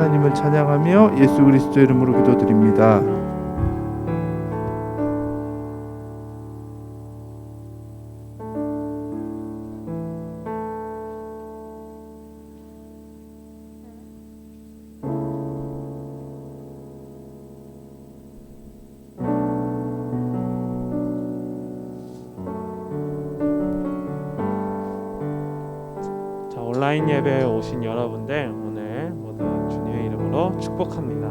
하나님을 찬양하며 예수 그리스도 이름으로 기도드립니다. 온라인 예배에 오신 여러분들 오늘 모두 주님의 이름으로 축복합니다.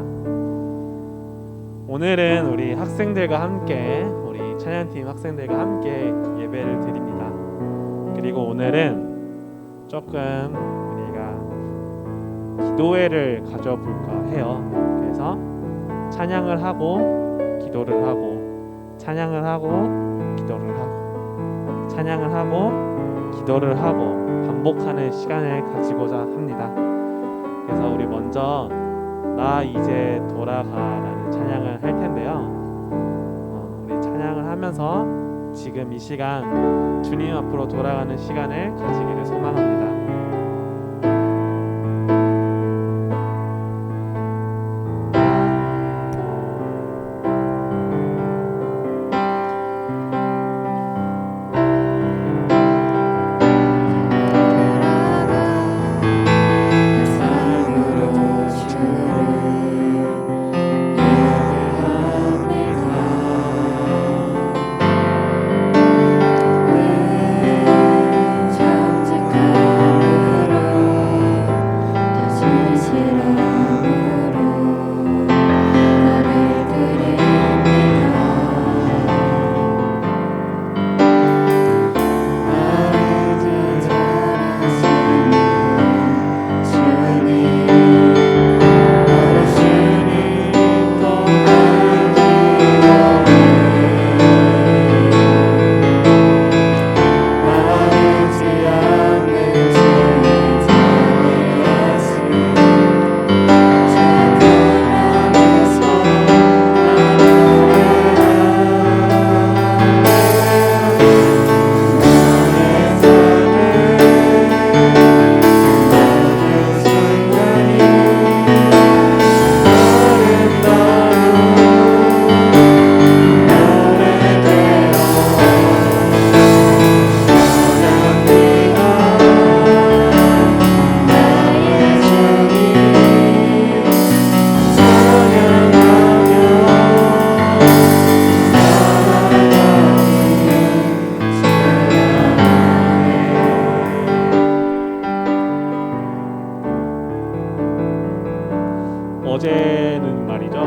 오늘은 우리 학생들과 함께 우리 찬양팀 학생들과 함께 예배를 드립니다. 그리고 오늘은 조금 우리가 기도회를 가져볼까 해요. 그래서 찬양을 하고 기도를 하고 찬양을 하고 기도를 하고 찬양을 하고 기도를 하고 반복하는 시간을 가지고자 합니다. 그래서 우리 먼저 나 이제 돌아가라는 찬양을 할 텐데요. 우리 찬양을 하면서 지금 이 시간 주님 앞으로 돌아가는 시간을 가지기를 소망합니다. 어제는 말이죠.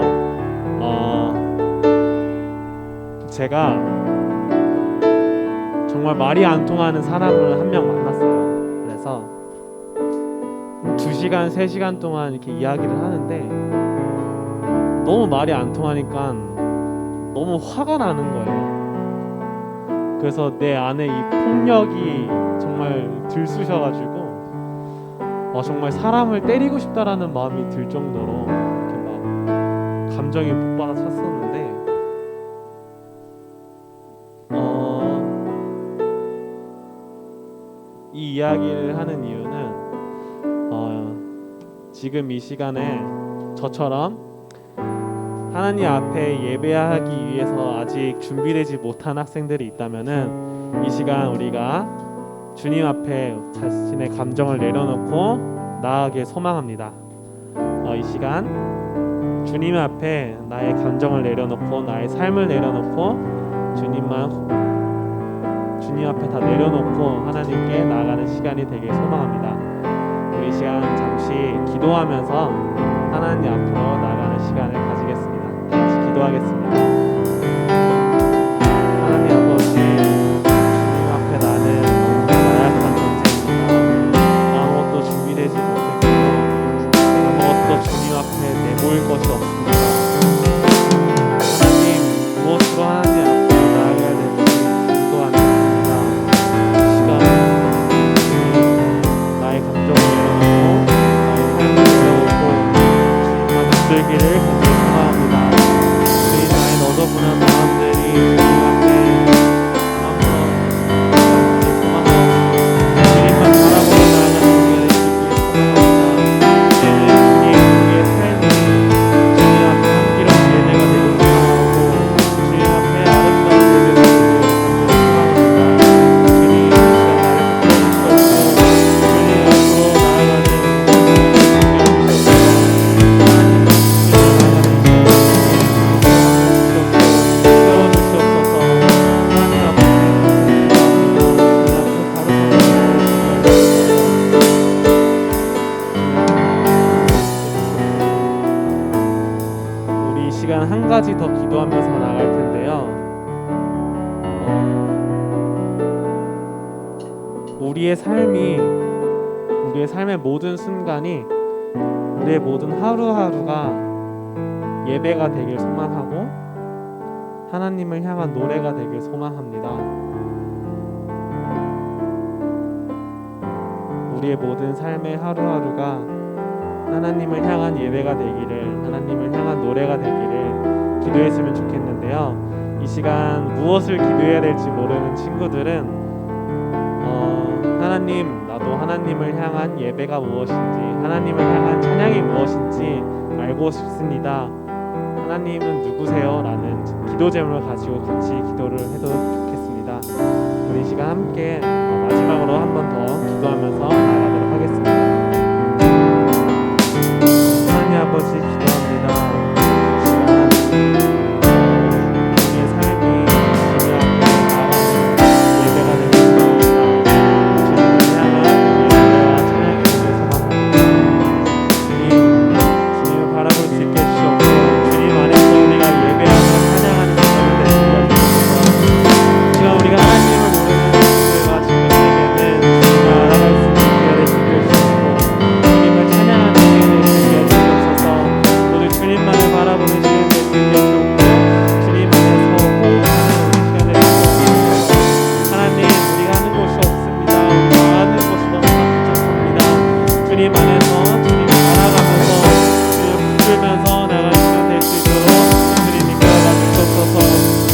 제가 정말 말이 안 통하는 사람을 한 명 만났어요. 그래서 2시간, 3시간 동안 이렇게 이야기를 하는데 너무 말이 안 통하니까 너무 화가 나는 거예요. 그래서 내 안에 이 폭력이 정말 들쑤셔가지고 정말 사람을 때리고 싶다라는 마음이 들 정도로 이렇게 막 감정이 북받아쳤었는데 이 이야기를 하는 이유는 지금 이 시간에 저처럼 하나님 앞에 예배하기 위해서 아직 준비되지 못한 학생들이 있다면은 이 시간 우리가 주님 앞에 자신의 감정을 내려놓고 나아가길 소망합니다. 이 시간 주님 앞에 나의 감정을 내려놓고 나의 삶을 내려놓고 주님 앞에 다 내려놓고 하나님께 나아가는 시간이 되길 소망합니다. 우리 이 시간 잠시 기도하면서 하나님 앞으로 나아가는 시간을 가지겠습니다. 다 같이 기도하겠습니다. 하나님 아버지, 주님 앞에 나는 나약한 존재입니다. 아무것도 준비되지 못했고 아무것도 주님 앞에 내모일 것이 없습니다. 하나님, 무엇으로 하나님 앞에 나아가야 될지 인도하는 이 시간 나의 감정을 내려놓고 나의 삶을 내려놓고 주님과 붙들기를 소망합니다. 우리 나의 너저분한 마음들이 주님 앞에 아무런 소망하고 주님만 바라보고 나아가는 시간을 주기를 소망합니다. 이제는 주님 위에 시간 한 가지 더 기도하면서 나갈 텐데요. 우리의 삶의 모든 순간이, 우리의 모든 하루하루가 예배가 되길 소망하고 하나님을 향한 노래가 되길 소망합니다. 우리의 모든 삶의 하루하루가 하나님을 향한 예배가 되기를, 하나님을 향한 노래가 되기를 기도했으면 좋겠는데요. 이 시간 무엇을 기도해야 될지 모르는 친구들은 하나님, 나도 하나님을 향한 예배가 무엇인지, 하나님을 향한 찬양이 무엇인지 알고 싶습니다. 하나님은 누구세요? 라는 기도 제목을 가지고 같이 기도를 해도 좋겠습니다. 우리 이 시간 함께 마지막으로 한 번 더 기도하면서 나가도록 하겠습니다. 하나님 아버지, 기도합니다. 우리의 삶이 주님 앞에 나아가는 예배가 되길 소망합니다. 주님을 향한 우리의 노래와 찬양이 되길 소망합니다. 주님을 바라볼 수 있게 해주시옵소서. 주님 안에서 우리가 예배하고 찬양하는 시간이 되시길 주옵소서. 지금 우리가 하나님을 모르는 우리가 친구들에게는 주님을 알아갈 수 있는 기회를 주시고, 주님을 찬양하는 기회를 주시옵소서. 모두 주님만을 바라보는 시간이 될 수 있게 주옵고, 주님 안에서 호흡하는 시간을 주옵소서. 하나님, 우리가 하는 것이 없습니다. 우리가 하는 것이 너무 부족합니다. 주님 안에서 주님을 알아가면서 주님을 부르면서 나갈 시간 될 수 있도록 주님 이끌어가 주옵소서.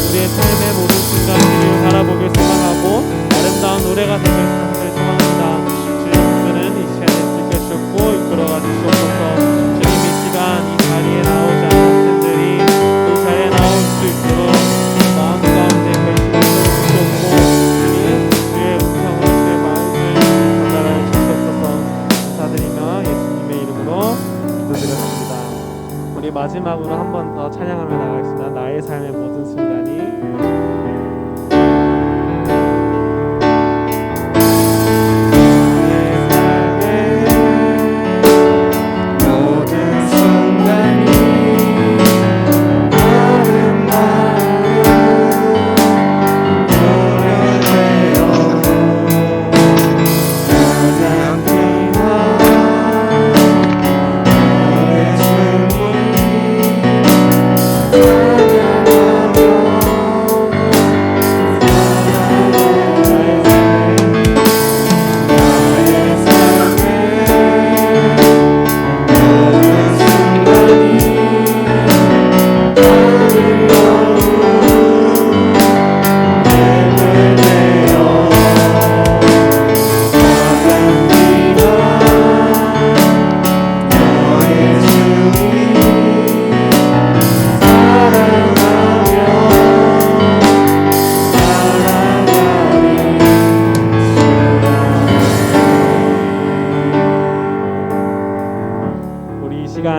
우리의 삶의 모든 순간 주님을 바라보길 소망하고 아름다운 노래가 되길 소망합니다. 주님 부르는 이 시간에 있게 주옵고 이끌어가 주옵소서. 주님 이 시간 이 자리에 나오지 않은 분들이 이 자리에 나올 수 있도록 마음 가운데 결심을 주옵고, 주님 주의 음성을, 주의 마음을 전달하여 주옵소서. 감사드리며 예수님의 이름으로 기도드렸습니다. 우리 마지막으로 한 번 더 찬양하며 나가겠습니다. 나의 삶의 모든 순간이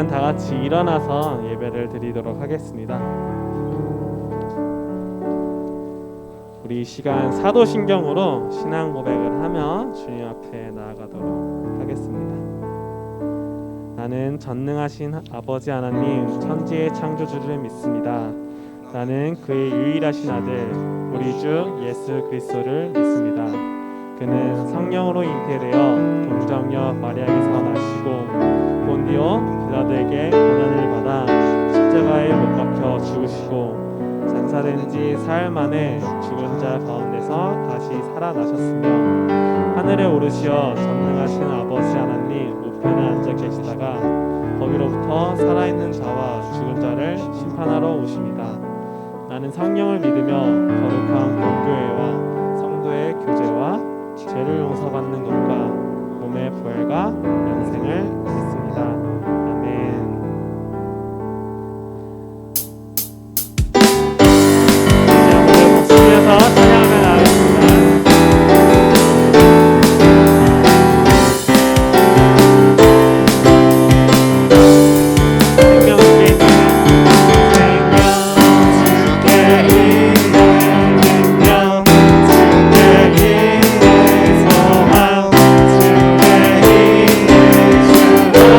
다 같이 일어나서 예배를 드리도록 하겠습니다. 우리 이 시간 사도신경으로 신앙 고백을 하며 주님 앞에 나아가도록 하겠습니다. 나는 전능하신 아버지 하나님, 천지의 창조주를 믿습니다. 나는 그의 유일하신 아들 우리 주 예수 그리스도를 믿습니다. 그는 성령으로 잉태되어 동정녀 마리아에게서 나시고 본디오 빌라도에게 고난을 받아 십자가에 못 박혀 죽으시고 장사된 지 사흘 만에 죽은 자 가운데서 다시 살아나셨으며 하늘에 오르시어 전능하신 아버지 하나님 우편에 앉아 계시다가 거기로부터 살아있는 자와 죽은 자를 심판하러 오십니다. 나는 성령을 믿으며 거룩한 공교회와 성도의 교제와 죄를 용서받는 것과 몸의 부활과 영생을 믿습니다. 아멘. 이제 오늘 목소리에서 찬양하며 나가겠습니다. Oh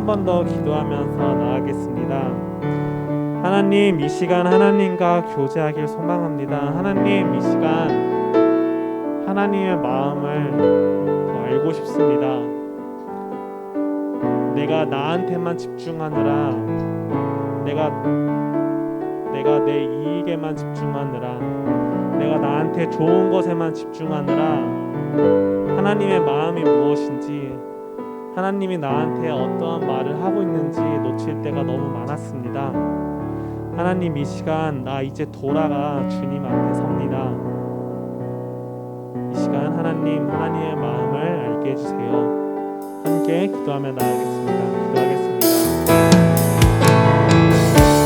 한 번 더 기도하면서 나아가겠습니다. 하나님, 이 시간 하나님과 교제하길 소망합니다. 하나님, 이 시간 하나님의 마음을 더 알고 싶습니다. 내가 나한테만 집중하느라, 내가 내 이익에만 집중하느라, 내가 나한테 좋은 것에만 집중하느라 하나님의 마음이 무엇인지, 하나님이 나한테 어떠한 말을 하고 있는지 놓칠 때가 너무 많았습니다. 하나님, 이 시간 나 이제 돌아가 주님 앞에 섭니다. 이 시간 하나님의 마음을 알게 해주세요. 함께 기도하며 나아가겠습니다. 기도하겠습니다.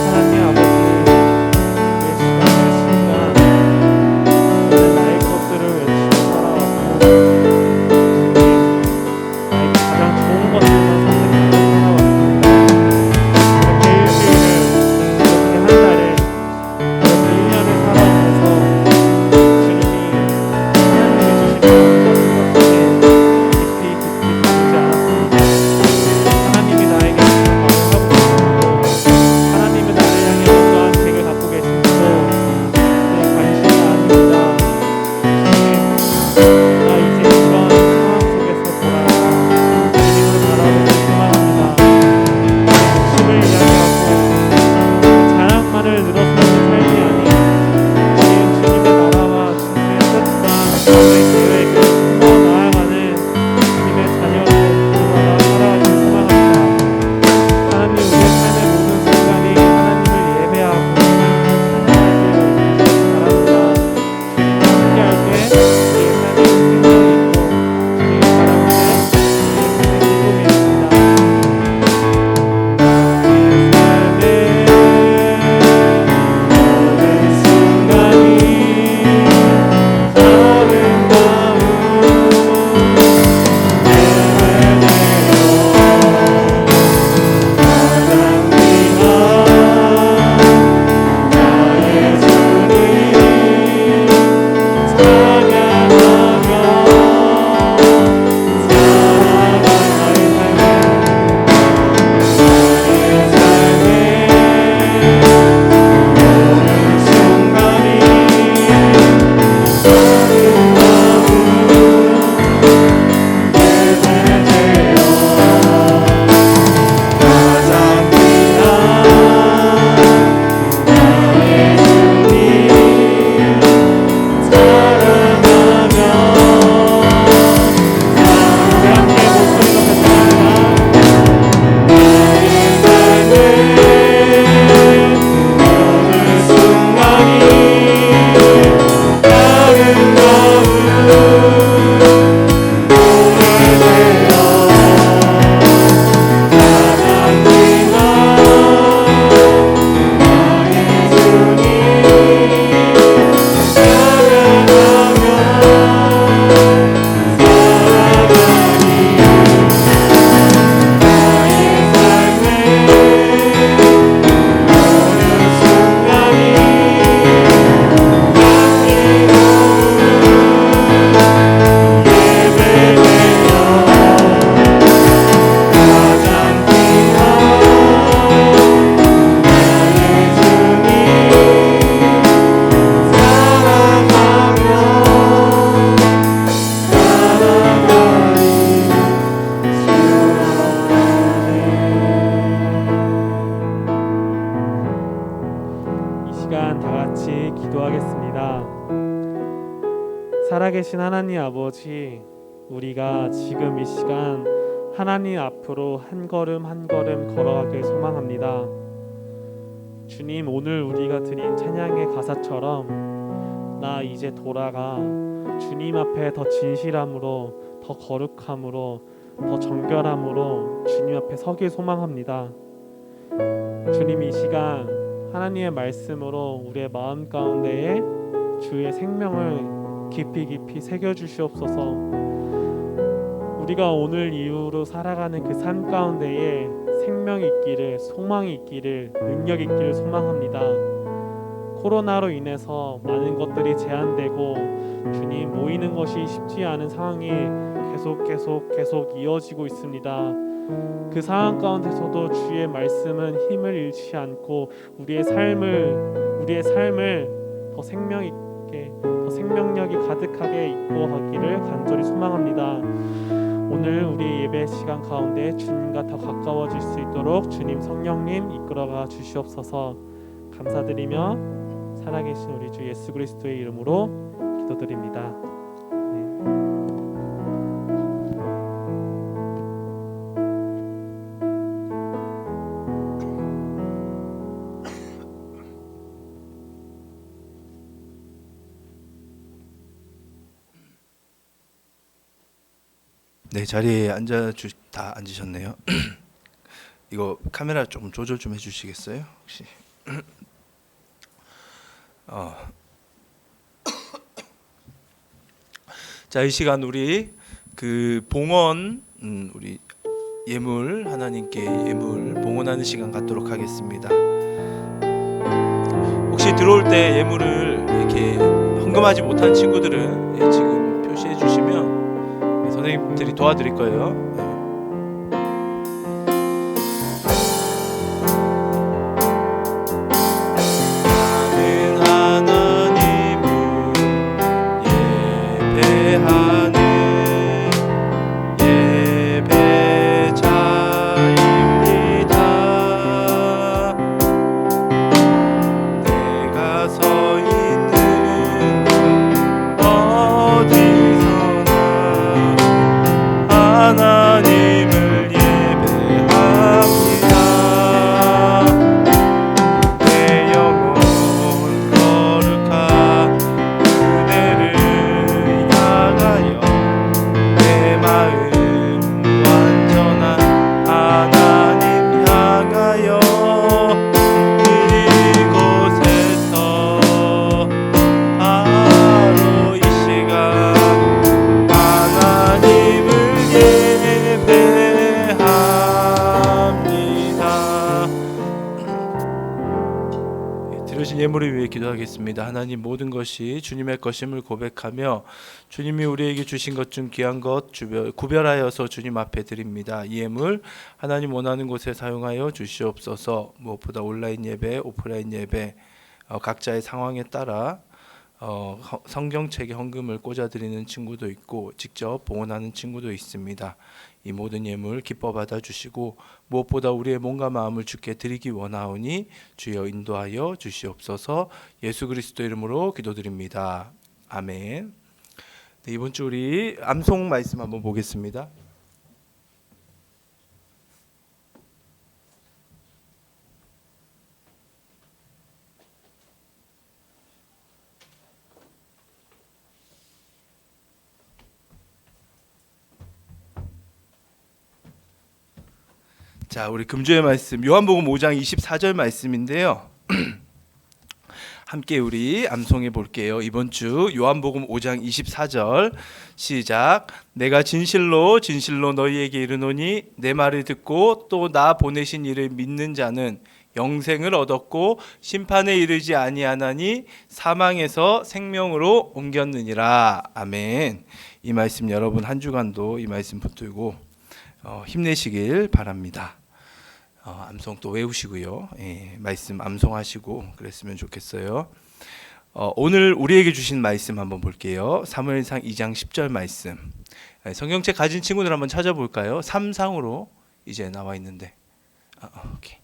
하나님 아버지, 이 시간 나의 것들을 외치며 살아왔고 주님, 나에게 가장 좋은 것들만 선택하며 살아왔습니다. 이렇게 일주일을, 이렇게 한 달을, 이렇게 1년을 살아오면서 주님이 하나님이 주신 모든 것들이 깊이 가지 않았습니다. 하나님이 나에게 주신 마음을 하고 계시고, 하나님이 나를 향해 어떠한 계획을 갖고 계신지도 내 관심이 아닙니다. 주님, 나 이제 그런 상황 속에서 돌아가 주님을 바라보고 소망합니다. 욕심을 이야기하고 자랑만을 늘어서는 삶이 아닌 주님의 나라와 주님의 뜻과 주님의 계획을 품어 나아가는 주님의 자녀로 돌아가 살아가길 소망합니다. 하나님, 우리의 삶의 모든 순간이 하나님을 예배하고 찬양하길 바랍니다. 주님과 함께할 때 우리의 삶에 생명이 있고 주님의 사랑을 우리의 삶에 기쁨이 있습니다. 살아계신 하나님 아버지, 우리가 지금 이 시간 하나님 앞으로 한 걸음 한 걸음 걸어가길 소망합니다. 주님, 오늘 우리가 드린 찬양의 가사처럼 나 이제 돌아가 주님 앞에 더 진실함으로, 더 거룩함으로, 더 정결함으로 주님 앞에 서길 소망합니다. 주님, 이 시간 하나님의 말씀으로 우리의 마음 가운데에 주의 생명을 깊이 깊이 새겨주시옵소서. 우리가 오늘 이후로 살아가는 그 삶 가운데에 생명이 있기를, 소망이 있기를, 능력이 있기를 소망합니다. 코로나로 인해서 많은 것들이 제한되고 주님, 모이는 것이 쉽지 않은 상황이 계속 이어지고 있습니다. 그 상황 가운데서도 주의 말씀은 힘을 잃지 않고 우리의 삶을 더 생명 있게, 더 생명력이 가득하게 입고하기를 간절히 소망합니다. 오늘 우리 예배 시간 가운데 주님과 더 가까워질 수 있도록 주님 성령님 이끌어가 주시옵소서. 감사드리며 살아계신 우리 주 예수 그리스도의 이름으로 기도드립니다. 네, 자리에 다 앉으셨네요. 이거 카메라 좀 조절 좀 해주시겠어요? 혹시? 자, 이 시간 우리 그 봉헌, 우리 예물 하나님께 예물 봉헌하는 시간 갖도록 하겠습니다. 혹시 들어올 때 예물을 이렇게 헌금하지 못한 친구들은 지금 표시해 주시면 선생님들이 도와드릴 거예요. 예물을 위해 기도하겠습니다. 하나님, 모든 것이 주님의 것임을 고백하며 주님이 우리에게 주신 것 중 귀한 것 구별하여서 주님 앞에 드립니다. 이 예물 하나님 원하는 곳에 사용하여 주시옵소서. 무엇보다 온라인 예배, 오프라인 예배 각자의 상황에 따라 성경책에 헌금을 꽂아드리는 친구도 있고 직접 봉헌하는 친구도 있습니다. 이 모든 예물 기뻐 받아주시고 무엇보다 우리의 몸과 마음을 주께 드리기 원하오니 주여 인도하여 주시옵소서. 예수 그리스도 이름으로 기도드립니다. 아멘. 네, 이번 주 우리 암송 말씀 한번 보겠습니다. 자, 우리 금주의 말씀 요한복음 5장 24절 말씀인데요. 함께 우리 암송해 볼게요. 이번 주 요한복음 5장 24절 시작. 내가 진실로 진실로 너희에게 이르노니 내 말을 듣고 또 나 보내신 이를 믿는 자는 영생을 얻었고 심판에 이르지 아니하나니 사망에서 생명으로 옮겼느니라. 아멘. 이 말씀 여러분 한 주간도 이 말씀 붙들고 힘내시길 바랍니다. 암송 또 외우시고요. 말씀 암송하시고 그랬으면 좋겠어요. 오늘 우리에게 주신 말씀 한번 볼게요. 사무엘상 2장 10절 말씀. 성경책 가진 친구들 한번 찾아볼까요? 3상으로 이제 나와 있는데. 오케이.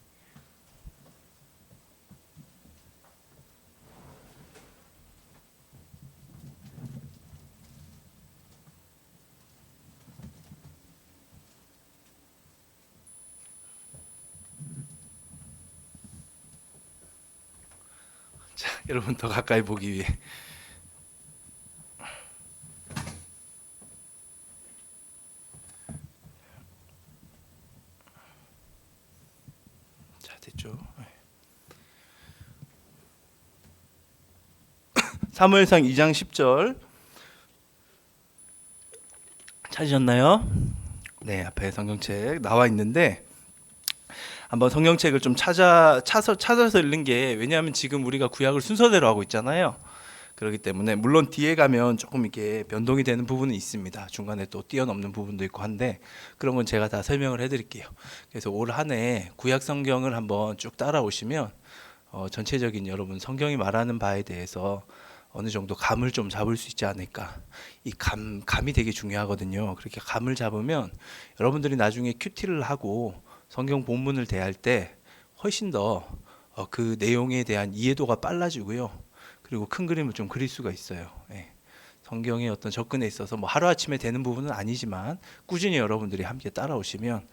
자, 여러분 더 가까이 보기 위해 자, 됐죠. 사무엘상 2장 10절 찾으셨나요? 네, 앞에 성경책 나와 있는데 한번 성경책을 좀 찾아서 읽는 게, 왜냐하면 지금 우리가 구약을 순서대로 하고 있잖아요. 그렇기 때문에 물론 뒤에 가면 조금 이게 변동이 되는 부분은 있습니다. 중간에 또 뛰어넘는 부분도 있고 한데 그런 건 제가 다 설명을 해드릴게요. 그래서 올 한 해 구약 성경을 한번 쭉 따라오시면 전체적인 여러분 성경이 말하는 바에 대해서 어느 정도 감을 좀 잡을 수 있지 않을까. 이 감이 되게 중요하거든요. 그렇게 감을 잡으면 여러분들이 나중에 큐티를 하고 성경 본문을 대할 때 훨씬 더 그 내용에 대한 이해도가 빨라지고요. 그리고 큰 그림을 좀 그릴 수가 있어요. 예. 성경의 어떤 접근에 있어서 뭐 하루아침에 되는 부분은 아니지만 꾸준히 여러분들이 함께 따라오시면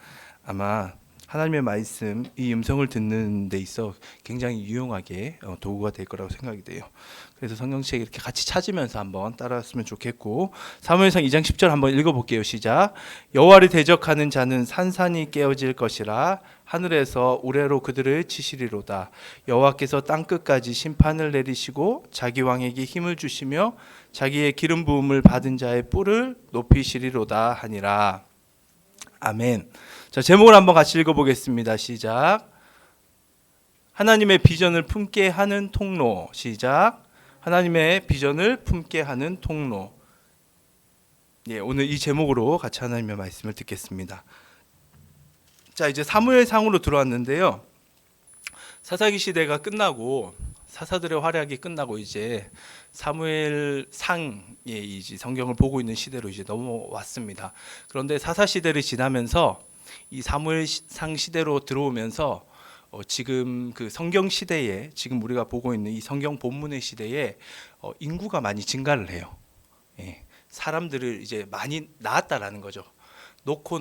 아마 하나님의 말씀, 이 음성을 듣는 데 있어 굉장히 유용하게 도구가 될 거라고 생각이 돼요. 그래서 성경책 이렇게 같이 찾으면서 한번 따라왔으면 좋겠고, 사무엘상 2장 10절 한번 읽어볼게요. 시작. 여호와를 대적하는 자는 산산이 깨어질 것이라 하늘에서 우레로 그들을 치시리로다. 여호와께서 땅끝까지 심판을 내리시고 자기 왕에게 힘을 주시며 자기의 기름 부음을 받은 자의 뿔을 높이시리로다 하니라. 아멘. 자, 제목을 한번 같이 읽어보겠습니다. 시작. 하나님의 비전을 품게 하는 통로. 시작. 하나님의 비전을 품게 하는 통로. 예, 오늘 이 제목으로 같이 하나님의 말씀을 듣겠습니다. 자, 이제 사무엘상으로 들어왔는데요. 사사기 시대가 끝나고 사사들의 활약이 끝나고 이제 사무엘상의 이제 성경을 보고 있는 시대로 이제 넘어왔습니다. 그런데 사사 시대를 지나면서 이 사무엘상 시대로 들어오면서 지금 그 성경 시대에 지금 우리가 보고 있는 이 성경 본문의 시대에 인구가 많이 증가를 해요. 예, 사람들을 이제 많이 낳았다라는 거죠. 놓고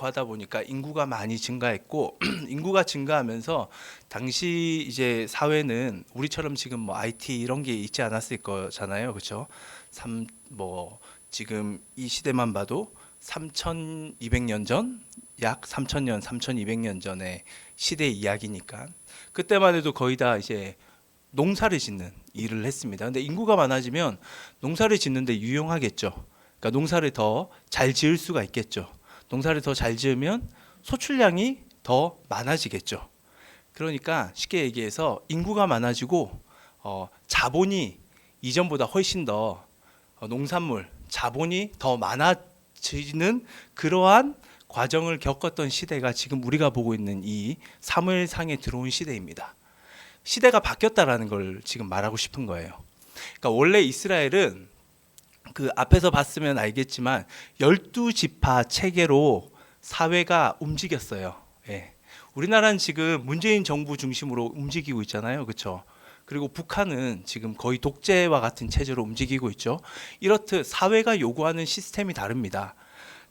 하다 보니까 인구가 많이 증가했고 인구가 증가하면서 당시 이제 사회는 우리처럼 지금 뭐 IT 이런 게 있지 않았을 거잖아요, 그렇죠? 지금 이 시대만 봐도 3,200년 전, 약 3,000년, 3,200년 전의 시대 이야기니까 그때만 해도 거의 다 이제 농사를 짓는 일을 했습니다. 근데 인구가 많아지면 농사를 짓는데 유용하겠죠. 그러니까 농사를 더 잘 지을 수가 있겠죠. 농사를 더 잘 지으면 소출량이 더 많아지겠죠. 그러니까 쉽게 얘기해서 인구가 많아지고 자본이 이전보다 훨씬 더 농산물, 자본이 더 많아지는 그러한 과정을 겪었던 시대가 지금 우리가 보고 있는 이 사무엘상에 들어온 시대입니다. 시대가 바뀌었다라는 걸 지금 말하고 싶은 거예요. 그러니까 원래 이스라엘은 그 앞에서 봤으면 알겠지만 12지파 체계로 사회가 움직였어요. 예. 우리나라는 지금 문재인 정부 중심으로 움직이고 있잖아요. 그렇죠? 그리고 북한은 지금 거의 독재와 같은 체제로 움직이고 있죠. 이렇듯 사회가 요구하는 시스템이 다릅니다.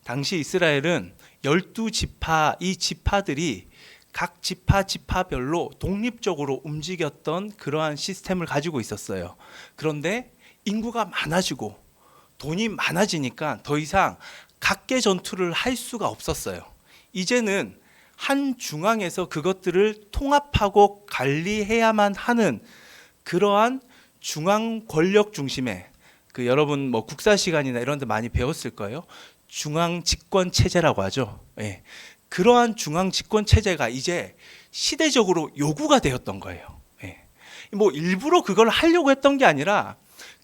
당시 이스라엘은 12지파, 이 지파들이 각 지파별로 독립적으로 움직였던 그러한 시스템을 가지고 있었어요. 그런데 인구가 많아지고 돈이 많아지니까 더 이상 각계 전투를 할 수가 없었어요. 이제는 한 중앙에서 그것들을 통합하고 관리해야만 하는 그러한 중앙 권력 중심의 여러분 뭐 국사 시간이나 이런 데 많이 배웠을 거예요. 중앙 집권 체제라고 하죠. 예. 그러한 중앙 집권 체제가 이제 시대적으로 요구가 되었던 거예요. 예. 뭐 일부러 그걸 하려고 했던 게 아니라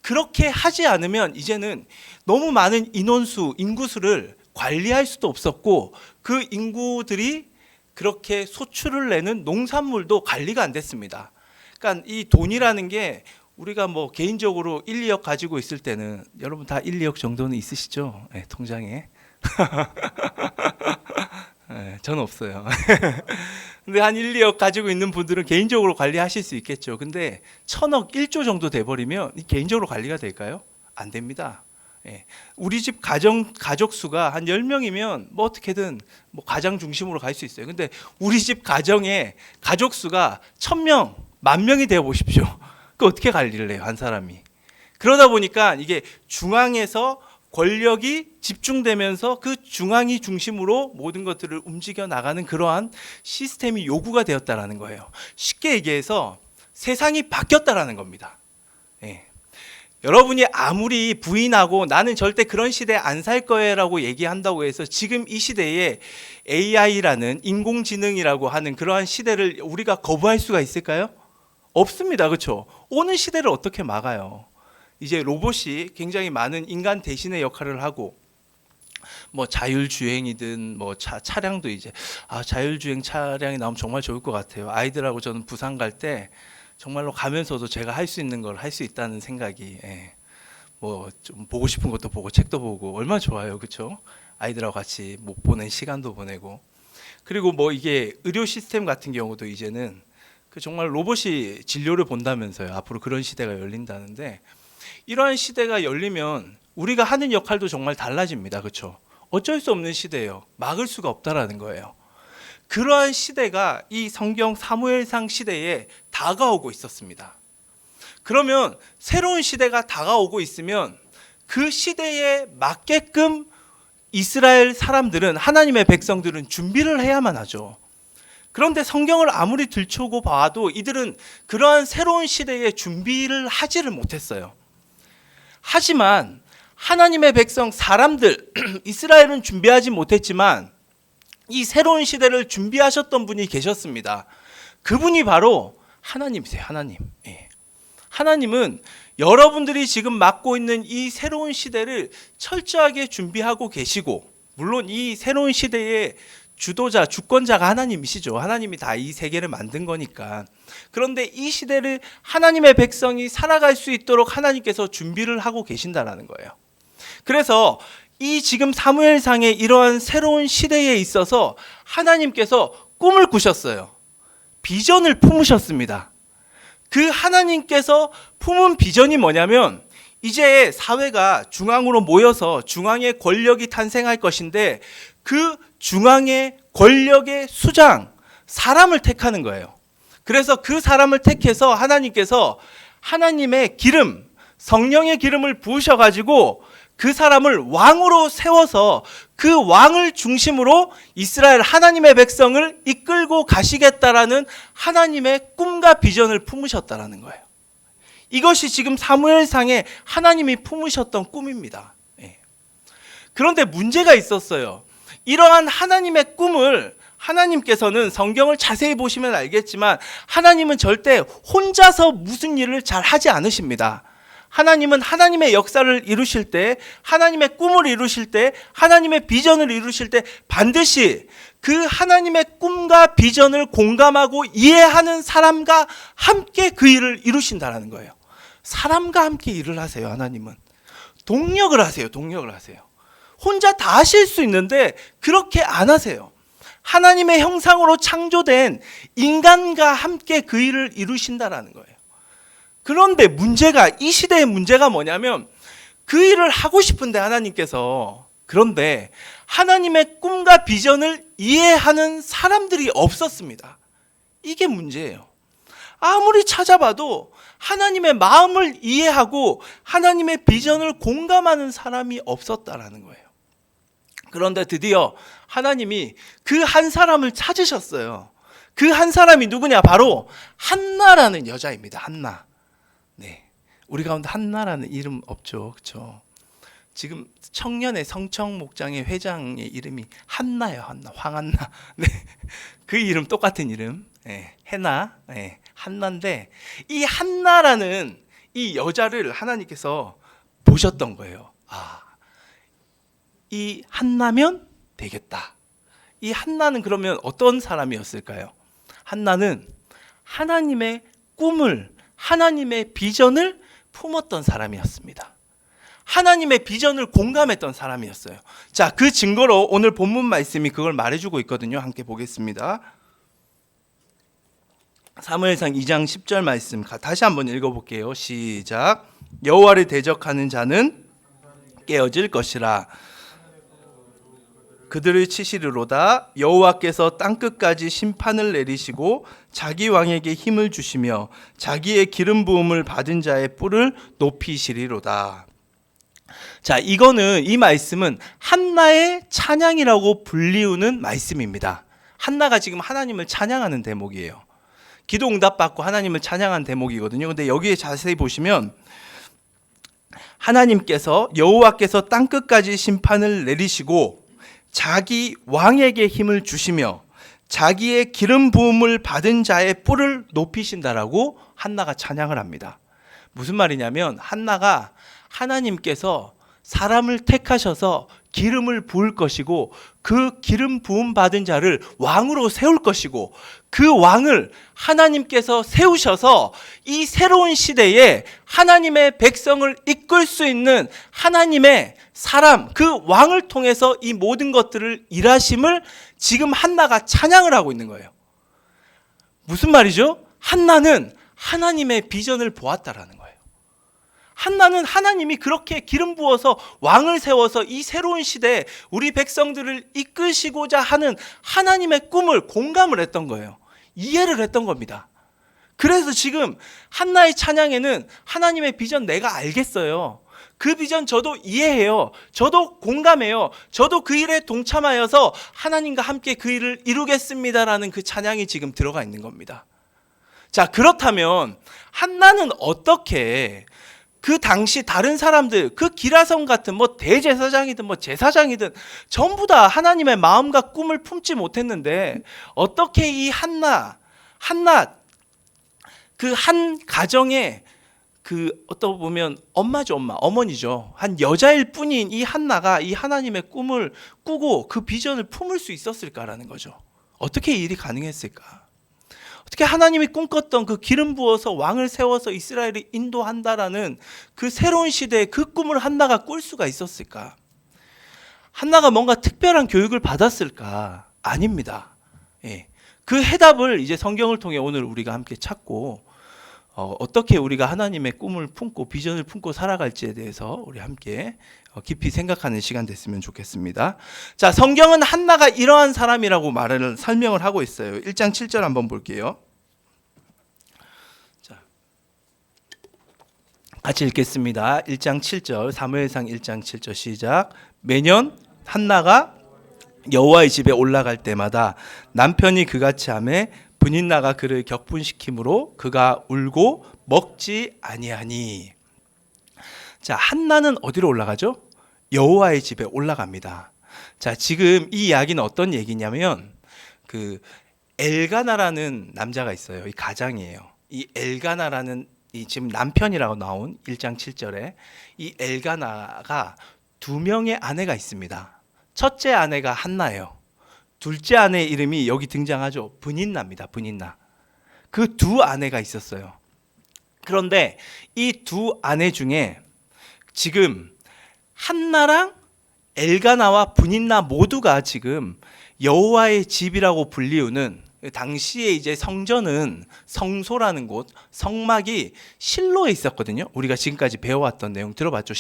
그렇게 하지 않으면 이제는 너무 많은 인구수를 관리할 수도 없었고 그 인구들이 그렇게 소출을 내는 농산물도 관리가 안 됐습니다. 그러니까 이 돈이라는 게 우리가 뭐 개인적으로 1, 2억 가지고 있을 때는 여러분 다 1, 2억 정도는 있으시죠? 네, 통장에. 네, 저는 없어요. 근데 한 1, 2억 가지고 있는 분들은 개인적으로 관리하실 수 있겠죠. 근데 1,000억, 1조 정도 돼버리면 개인적으로 관리가 될까요? 안 됩니다. 예. 우리 집 가족 수가 한 10명이면 뭐 어떻게든 뭐 가장 중심으로 갈 수 있어요. 근데 우리 집 가정의 가족 수가 1,000명, 10,000명이 되어 보십시오. 그 어떻게 관리를 해요, 한 사람이? 그러다 보니까 이게 중앙에서 권력이 집중되면서 그 중앙이 중심으로 모든 것들을 움직여 나가는 그러한 시스템이 요구가 되었다라는 거예요. 쉽게 얘기해서 세상이 바뀌었다라는 겁니다. 예. 여러분이 아무리 부인하고 나는 절대 그런 시대에 안 살 거예요라고 얘기한다고 해서 지금 이 시대에 AI라는 인공지능이라고 하는 그러한 시대를 우리가 거부할 수가 있을까요? 없습니다. 그렇죠? 오는 시대를 어떻게 막아요? 이제 로봇이 굉장히 많은 인간 대신의 역할을 하고 뭐 자율주행이든 뭐 차량도 이제 자율주행 차량이 나오면 정말 좋을 것 같아요. 아이들하고 저는 부산 갈 때 정말로 가면서도 제가 할 수 있는 걸 할 수 있다는 생각이 뭐 좀 보고 싶은 것도 보고 책도 보고 얼마나 좋아요, 그렇죠? 아이들하고 같이 못 보낸 시간도 보내고 그리고 뭐 이게 의료 시스템 같은 경우도 이제는 그 정말 로봇이 진료를 본다면서요. 앞으로 그런 시대가 열린다는데 이러한 시대가 열리면 우리가 하는 역할도 정말 달라집니다, 그렇죠? 어쩔 수 없는 시대예요. 막을 수가 없다라는 거예요. 그러한 시대가 이 성경 사무엘상 시대에 다가오고 있었습니다. 그러면 새로운 시대가 다가오고 있으면 그 시대에 맞게끔 이스라엘 사람들은 하나님의 백성들은 준비를 해야만 하죠. 그런데 성경을 아무리 들춰고 봐도 이들은 그러한 새로운 시대에 준비를 하지를 못했어요. 하지만 하나님의 백성 사람들 이스라엘은 준비하지 못했지만 이 새로운 시대를 준비하셨던 분이 계셨습니다. 그분이 바로 하나님이세요. 하나님. 하나님은 여러분들이 지금 맡고 있는 이 새로운 시대를 철저하게 준비하고 계시고 물론 이 새로운 시대의 주도자, 주권자가 하나님이시죠. 하나님이 다 이 세계를 만든 거니까. 그런데 이 시대를 하나님의 백성이 살아갈 수 있도록 하나님께서 준비를 하고 계신다라는 거예요. 그래서 이 지금 사무엘상의 이러한 새로운 시대에 있어서 하나님께서 꿈을 꾸셨어요. 비전을 품으셨습니다. 그 하나님께서 품은 비전이 뭐냐면 이제 사회가 중앙으로 모여서 중앙의 권력이 탄생할 것인데 그 중앙의 권력의 수장, 사람을 택하는 거예요. 그래서 그 사람을 택해서 하나님께서 하나님의 기름, 성령의 기름을 부으셔가지고 그 사람을 왕으로 세워서 그 왕을 중심으로 이스라엘 하나님의 백성을 이끌고 가시겠다라는 하나님의 꿈과 비전을 품으셨다라는 거예요. 이것이 지금 사무엘상에 하나님이 품으셨던 꿈입니다. 그런데 문제가 있었어요. 이러한 하나님의 꿈을 하나님께서는 성경을 자세히 보시면 알겠지만 하나님은 절대 혼자서 무슨 일을 잘 하지 않으십니다. 하나님은 하나님의 역사를 이루실 때, 하나님의 꿈을 이루실 때, 하나님의 비전을 이루실 때 반드시 그 하나님의 꿈과 비전을 공감하고 이해하는 사람과 함께 그 일을 이루신다는 거예요. 사람과 함께 일을 하세요. 하나님은 동력을 하세요. 동력을 하세요. 혼자 다 하실 수 있는데 그렇게 안 하세요. 하나님의 형상으로 창조된 인간과 함께 그 일을 이루신다라는 거예요. 그런데 문제가, 이 시대의 문제가 뭐냐면 그 일을 하고 싶은데 하나님께서, 그런데 하나님의 꿈과 비전을 이해하는 사람들이 없었습니다. 이게 문제예요. 아무리 찾아봐도 하나님의 마음을 이해하고 하나님의 비전을 공감하는 사람이 없었다라는 거예요. 그런데 드디어 하나님이 그 한 사람을 찾으셨어요. 그 한 사람이 누구냐? 바로 한나라는 여자입니다. 한나. 네, 우리 가운데 한나라는 이름 없죠, 그렇죠? 지금 청년의 성청 목장의 회장의 이름이 한나예요. 한나, 황한나. 네, 그 이름 똑같은 이름. 네, 해나, 네, 한나인데 이 한나라는 이 여자를 하나님께서 보셨던 거예요. 이 한나면 되겠다. 이 한나는 그러면 어떤 사람이었을까요? 한나는 하나님의 꿈을, 하나님의 비전을 품었던 사람이었습니다. 하나님의 비전을 공감했던 사람이었어요. 자, 그 증거로 오늘 본문 말씀이 그걸 말해주고 있거든요. 함께 보겠습니다. 사무엘상 2장 10절 말씀 다시 한번 읽어볼게요. 시작. 여호와를 대적하는 자는 깨어질 것이라. 그들을 치시리로다. 여호와께서 땅끝까지 심판을 내리시고 자기 왕에게 힘을 주시며 자기의 기름 부음을 받은 자의 뿔을 높이시리로다. 자, 이거는, 이 말씀은 한나의 찬양이라고 불리우는 말씀입니다. 한나가 지금 하나님을 찬양하는 대목이에요. 기도 응답받고 하나님을 찬양한 대목이거든요. 근데 여기에 자세히 보시면 하나님께서, 여호와께서 땅끝까지 심판을 내리시고 자기 왕에게 힘을 주시며 자기의 기름 부음을 받은 자의 뿔을 높이신다라고 한나가 찬양을 합니다. 무슨 말이냐면 한나가 하나님께서 사람을 택하셔서 기름을 부을 것이고 그 기름 부음 받은 자를 왕으로 세울 것이고 그 왕을 하나님께서 세우셔서 이 새로운 시대에 하나님의 백성을 이끌 수 있는 하나님의 사람, 그 왕을 통해서 이 모든 것들을 일하심을 지금 한나가 찬양을 하고 있는 거예요. 무슨 말이죠? 한나는 하나님의 비전을 보았다라는 거예요. 한나는 하나님이 그렇게 기름 부어서 왕을 세워서 이 새로운 시대에 우리 백성들을 이끄시고자 하는 하나님의 꿈을 공감을 했던 거예요. 이해를 했던 겁니다. 그래서 지금 한나의 찬양에는 하나님의 비전 내가 알겠어요. 그 비전 저도 이해해요. 저도 공감해요. 저도 그 일에 동참하여서 하나님과 함께 그 일을 이루겠습니다라는 그 찬양이 지금 들어가 있는 겁니다. 자, 그렇다면 한나는 어떻게 그 당시 다른 사람들, 그 기라성 같은 뭐 대제사장이든 뭐 제사장이든 전부 다 하나님의 마음과 꿈을 품지 못했는데 어떻게 이 한나 그 한 가정에 그 어떻게 보면 엄마죠, 어머니죠. 한 여자일 뿐인 이 한나가 이 하나님의 꿈을 꾸고 그 비전을 품을 수 있었을까라는 거죠. 어떻게 이 일이 가능했을까? 어떻게 하나님이 꿈꿨던 그 기름 부어서 왕을 세워서 이스라엘을 인도한다라는 그 새로운 시대에 그 꿈을 한나가 꿀 수가 있었을까? 한나가 뭔가 특별한 교육을 받았을까? 아닙니다. 예. 그 해답을 이제 성경을 통해 오늘 우리가 함께 찾고 어떻게 우리가 하나님의 꿈을 품고 비전을 품고 살아갈지에 대해서 우리 함께 깊이 생각하는 시간 됐으면 좋겠습니다. 자, 성경은 한나가 이러한 사람이라고 설명을 하고 있어요. 1장 7절 한번 볼게요. 자, 같이 읽겠습니다. 1장 7절, 사무엘상 1장 7절 시작. 매년 한나가 여호와의 집에 올라갈 때마다 남편이 그같이 하매 분인나가 그를 격분시키므로 그가 울고 먹지 아니하니. 자, 한나는 어디로 올라가죠? 여호와의 집에 올라갑니다. 자, 지금 이 이야기는 어떤 얘기냐면 그 엘가나라는 남자가 있어요. 이 가장이에요. 이 엘가나라는 이 지금 남편이라고 나온 1장 7절에 이 엘가나가 2명의 아내가 있습니다. 첫째 아내가 한나예요. 둘째 아내의 이름이 여기 등장하죠. 분인나입니다. 분인나. 그 두 아내가 있었어요. 그런데 이 두 아내 중에 지금 한나랑 엘가나와 분인나 모두가 지금 여호와의 집이라고 불리우는 당시에 이제 성전은 성소라는 곳, 성막이 실로에 있었거든요. 우리가 지금까지 배워왔던 내용 들어봤죠.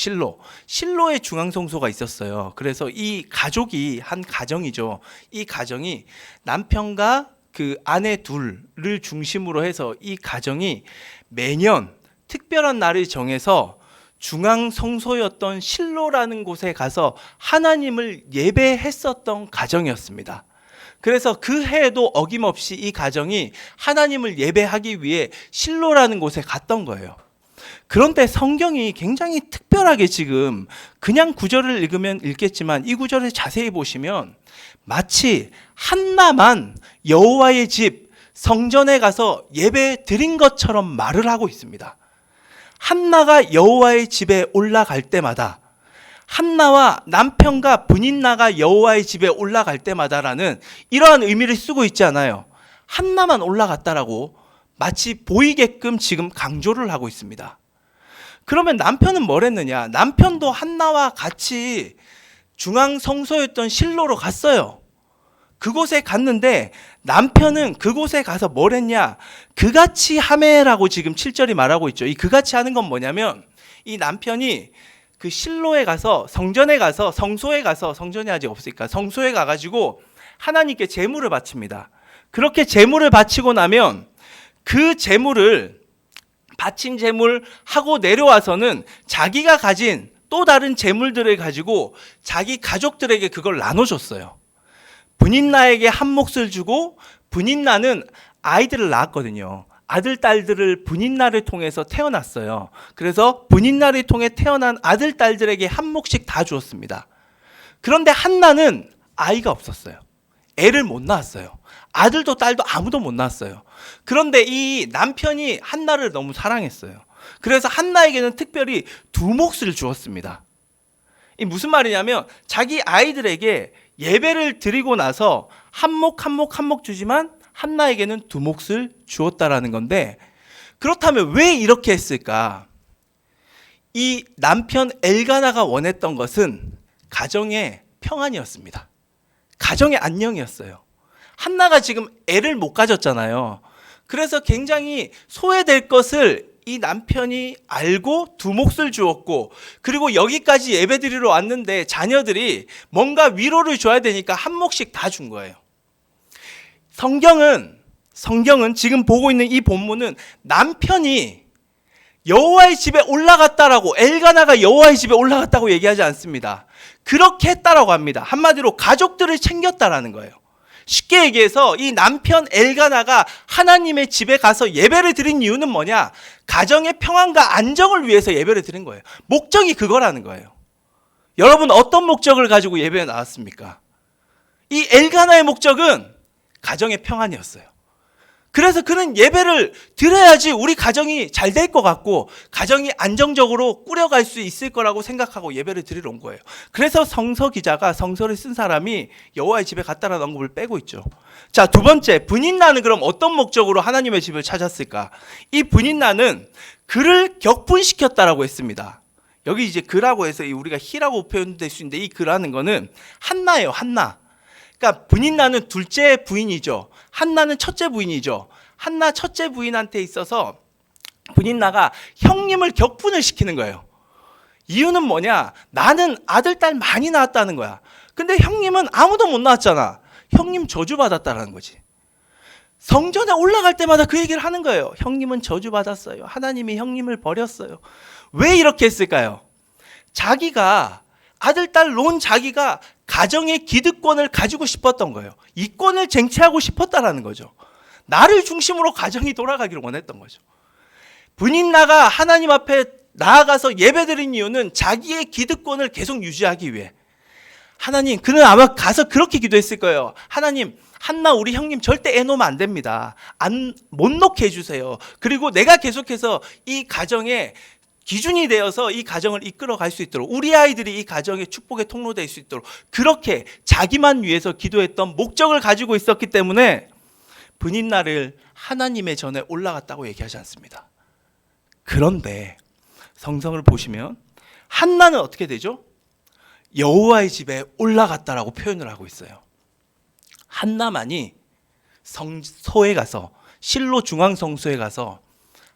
실로에 중앙성소가 있었어요. 그래서 이 가족이 한 가정이죠. 이 가정이 남편과 그 아내 둘을 중심으로 해서 이 가정이 매년 특별한 날을 정해서 중앙성소였던 실로라는 곳에 가서 하나님을 예배했었던 가정이었습니다. 그래서 그 해에도 어김없이 이 가정이 하나님을 예배하기 위해 실로라는 곳에 갔던 거예요. 그런데 성경이 굉장히 특별하게 지금 그냥 구절을 읽으면 읽겠지만 이 구절을 자세히 보시면 마치 한나만 여호와의 집 성전에 가서 예배 드린 것처럼 말을 하고 있습니다. 한나가 여호와의 집에 올라갈 때마다, 한나와 남편과 분인나가 여호와의 집에 올라갈 때마다라는 이러한 의미를 쓰고 있지 않아요. 한나만 올라갔다라고 마치 보이게끔 지금 강조를 하고 있습니다. 그러면 남편은 뭘 했느냐? 남편도 한나와 같이 중앙성소였던 실로로 갔어요. 그곳에 갔는데 남편은 그곳에 가서 뭘 했냐? 그같이 하매라고 지금 7절이 말하고 있죠. 이 그같이 하는 건 뭐냐면 이 남편이 그 실로에 가서 성전에 가서 성소에 가서, 성전이 아직 없으니까 성소에 가가지고 하나님께 제물을 바칩니다. 그렇게 제물을 바치고 나면 그 제물을 바친 제물 하고 내려와서는 자기가 가진 또 다른 제물들을 가지고 자기 가족들에게 그걸 나눠줬어요. 분인나에게 한 몫을 주고, 분인나는 아이들을 낳았거든요. 아들, 딸들을 분인나를 통해서 태어났어요. 그래서 분인나를 통해 태어난 아들, 딸들에게 한 몫씩 다 주었습니다. 그런데 한나는 아이가 없었어요. 애를 못 낳았어요. 아들도 딸도 아무도 못 낳았어요. 그런데 이 남편이 한나를 너무 사랑했어요. 그래서 한나에게는 특별히 두 몫을 주었습니다. 이 무슨 말이냐면 자기 아이들에게 예배를 드리고 나서 한 몫 한 몫 한 몫 주지만 한나에게는 두 몫을 주었다라는 건데, 그렇다면 왜 이렇게 했을까? 이 남편 엘가나가 원했던 것은 가정의 평안이었습니다. 가정의 안녕이었어요. 한나가 지금 애를 못 가졌잖아요. 그래서 굉장히 소외될 것을 이 남편이 알고 두 몫을 주었고, 그리고 여기까지 예배드리러 왔는데 자녀들이 뭔가 위로를 줘야 되니까 한 몫씩 다 준 거예요. 성경은 지금 보고 있는 이 본문은 남편이 여호와의 집에 올라갔다라고, 엘가나가 여호와의 집에 올라갔다고 얘기하지 않습니다. 그렇게 했다라고 합니다. 한마디로 가족들을 챙겼다라는 거예요. 쉽게 얘기해서 이 남편 엘가나가 하나님의 집에 가서 예배를 드린 이유는 뭐냐? 가정의 평안과 안정을 위해서 예배를 드린 거예요. 목적이 그거라는 거예요. 여러분, 어떤 목적을 가지고 예배에 나왔습니까? 이 엘가나의 목적은 가정의 평안이었어요. 그래서 그는 예배를 드려야지 우리 가정이 잘 될 것 같고 가정이 안정적으로 꾸려갈 수 있을 거라고 생각하고 예배를 드리러 온 거예요. 그래서 성서 기자가, 성서를 쓴 사람이 여호와의 집에 갔다라는 언급을 빼고 있죠. 자, 두 번째, 분인나는 그럼 어떤 목적으로 하나님의 집을 찾았을까? 이 분인나는 그를 격분시켰다라고 했습니다. 여기 이제 그라고 해서 우리가 희라고 표현될 수 있는데, 이 그라는 거는 한나예요. 한나. 그러니까 분인나는 둘째 부인이죠. 한나는 첫째 부인이죠. 한나 첫째 부인한테 있어서 분인나가 형님을 격분을 시키는 거예요. 이유는 뭐냐? 나는 아들, 딸 많이 낳았다는 거야. 근데 형님은 아무도 못 낳았잖아. 형님 저주받았다는 거지. 성전에 올라갈 때마다 그 얘기를 하는 거예요. 형님은 저주받았어요. 하나님이 형님을 버렸어요. 왜 이렇게 했을까요? 자기가 아들, 딸 놓은 자기가 가정의 기득권을 가지고 싶었던 거예요. 이권을 쟁취하고 싶었다라는 거죠. 나를 중심으로 가정이 돌아가기를 원했던 거죠. 분인나가 하나님 앞에 나아가서 예배드린 이유는 자기의 기득권을 계속 유지하기 위해. 하나님, 그는 아마 가서 그렇게 기도했을 거예요. 하나님, 한나 우리 형님 절대 애 놓으면 안 됩니다. 못 놓게 해주세요. 그리고 내가 계속해서 이 가정에 기준이 되어서 이 가정을 이끌어 갈 수 있도록, 우리 아이들이 이 가정의 축복의 통로 될 수 있도록 그렇게 자기만 위해서 기도했던 목적을 가지고 있었기 때문에 분인나를 하나님의 전에 올라갔다고 얘기하지 않습니다. 그런데 성경을 보시면 한나는 어떻게 되죠? 여호와의 집에 올라갔다라고 표현을 하고 있어요. 한나만이 성소에 가서, 실로 중앙성소에 가서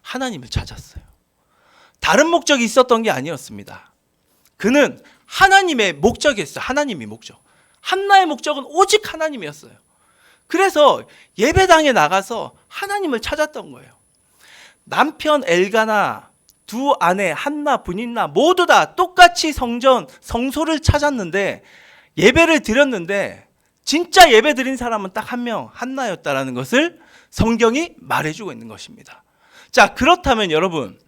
하나님을 찾았어요. 다른 목적이 있었던 게 아니었습니다. 그는 하나님의 목적이었어요. 하나님이 목적. 한나의 목적은 오직 하나님이었어요. 그래서 예배당에 나가서 하나님을 찾았던 거예요. 남편 엘가나, 두 아내 한나, 분인나 모두 다 똑같이 성소를 찾았는데, 예배를 드렸는데 진짜 예배 드린 사람은 딱 한 명, 한나였다라는 것을 성경이 말해주고 있는 것입니다. 자, 그렇다면 여러분,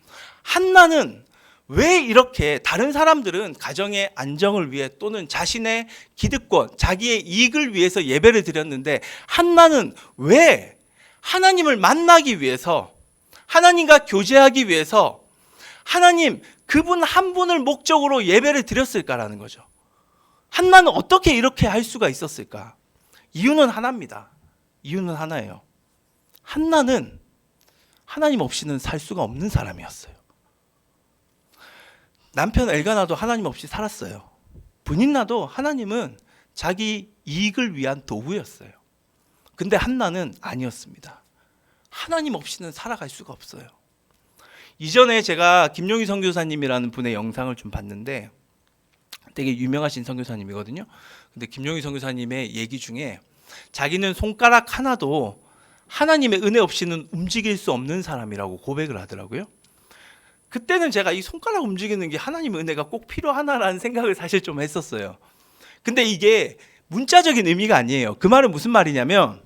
한나는 왜 이렇게, 다른 사람들은 가정의 안정을 위해 또는 자신의 기득권, 자기의 이익을 위해서 예배를 드렸는데 한나는 왜 하나님을 만나기 위해서, 하나님과 교제하기 위해서 하나님 그분 한 분을 목적으로 예배를 드렸을까라는 거죠. 한나는 어떻게 이렇게 할 수가 있었을까? 이유는 하나입니다. 이유는 하나예요. 한나는 하나님 없이는 살 수가 없는 사람이었어요. 남편 엘가나도 하나님 없이 살았어요. 분인나도 하나님은 자기 이익을 위한 도구였어요. 근데 한나는 아니었습니다. 하나님 없이는 살아갈 수가 없어요. 이전에 제가 김용희 선교사님이라는 분의 영상을 좀 봤는데 되게 유명하신 선교사님이거든요. 근데 김용희 선교사님의 얘기 중에 자기는 손가락 하나도 하나님의 은혜 없이는 움직일 수 없는 사람이라고 고백을 하더라고요. 그때는 제가 이 손가락 움직이는 게 하나님의 은혜가 꼭 필요하나라는 생각을 사실 좀 했었어요. 근데 이게 문자적인 의미가 아니에요. 그 말은 무슨 말이냐면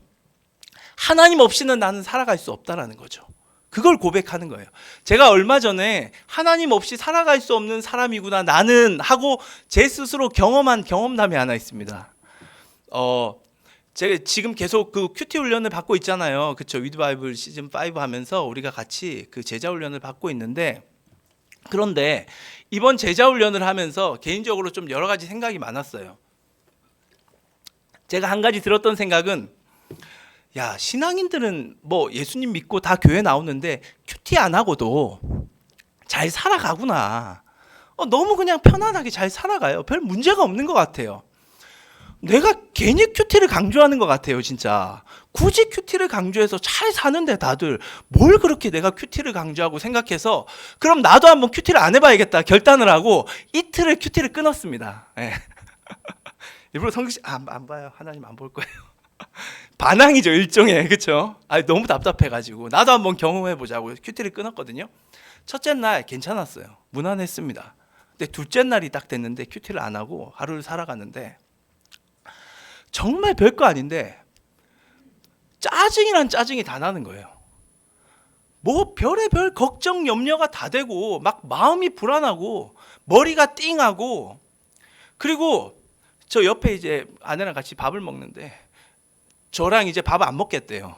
하나님 없이는 나는 살아갈 수 없다라는 거죠. 그걸 고백하는 거예요. 제가 얼마 전에 하나님 없이 살아갈 수 없는 사람이구나 나는 하고 제 스스로 경험한 경험담이 하나 있습니다. 제가 지금 계속 그 큐티 훈련을 받고 있잖아요. 그렇죠? 위드 바이블 시즌 5 하면서 우리가 같이 그 제자 훈련을 받고 있는데, 그런데 이번 제자 훈련을 하면서 개인적으로 좀 여러 가지 생각이 많았어요. 제가 한 가지 들었던 생각은, 야, 신앙인들은 뭐 예수님 믿고 다 교회 나오는데 큐티 안 하고도 잘 살아가구나. 너무 그냥 편안하게 잘 살아가요. 별 문제가 없는 것 같아요. 내가 괜히 큐티를 강조하는 것 같아요, 진짜. 굳이 큐티를 강조해서 잘 사는데 다들 뭘 그렇게 내가 큐티를 강조하고 생각해서, 그럼 나도 한번 큐티를 안 해봐야겠다 결단을 하고 이틀을 큐티를 끊었습니다. 네. 일부러 성규씨 안 봐요. 하나님 안 볼 거예요. 반항이죠, 일종의. 그렇죠? 너무 답답해가지고 나도 한번 경험해보자고 큐티를 끊었거든요. 첫째 날 괜찮았어요. 무난했습니다. 근데 둘째 날이 딱 됐는데 큐티를 안 하고 하루를 살아갔는데, 정말 별거 아닌데 짜증이란 짜증이 다 나는 거예요. 뭐 별의별 걱정 염려가 다 되고 막 마음이 불안하고 머리가 띵하고, 그리고 저 옆에 이제 아내랑 같이 밥을 먹는데 저랑 이제 밥 안 먹겠대요.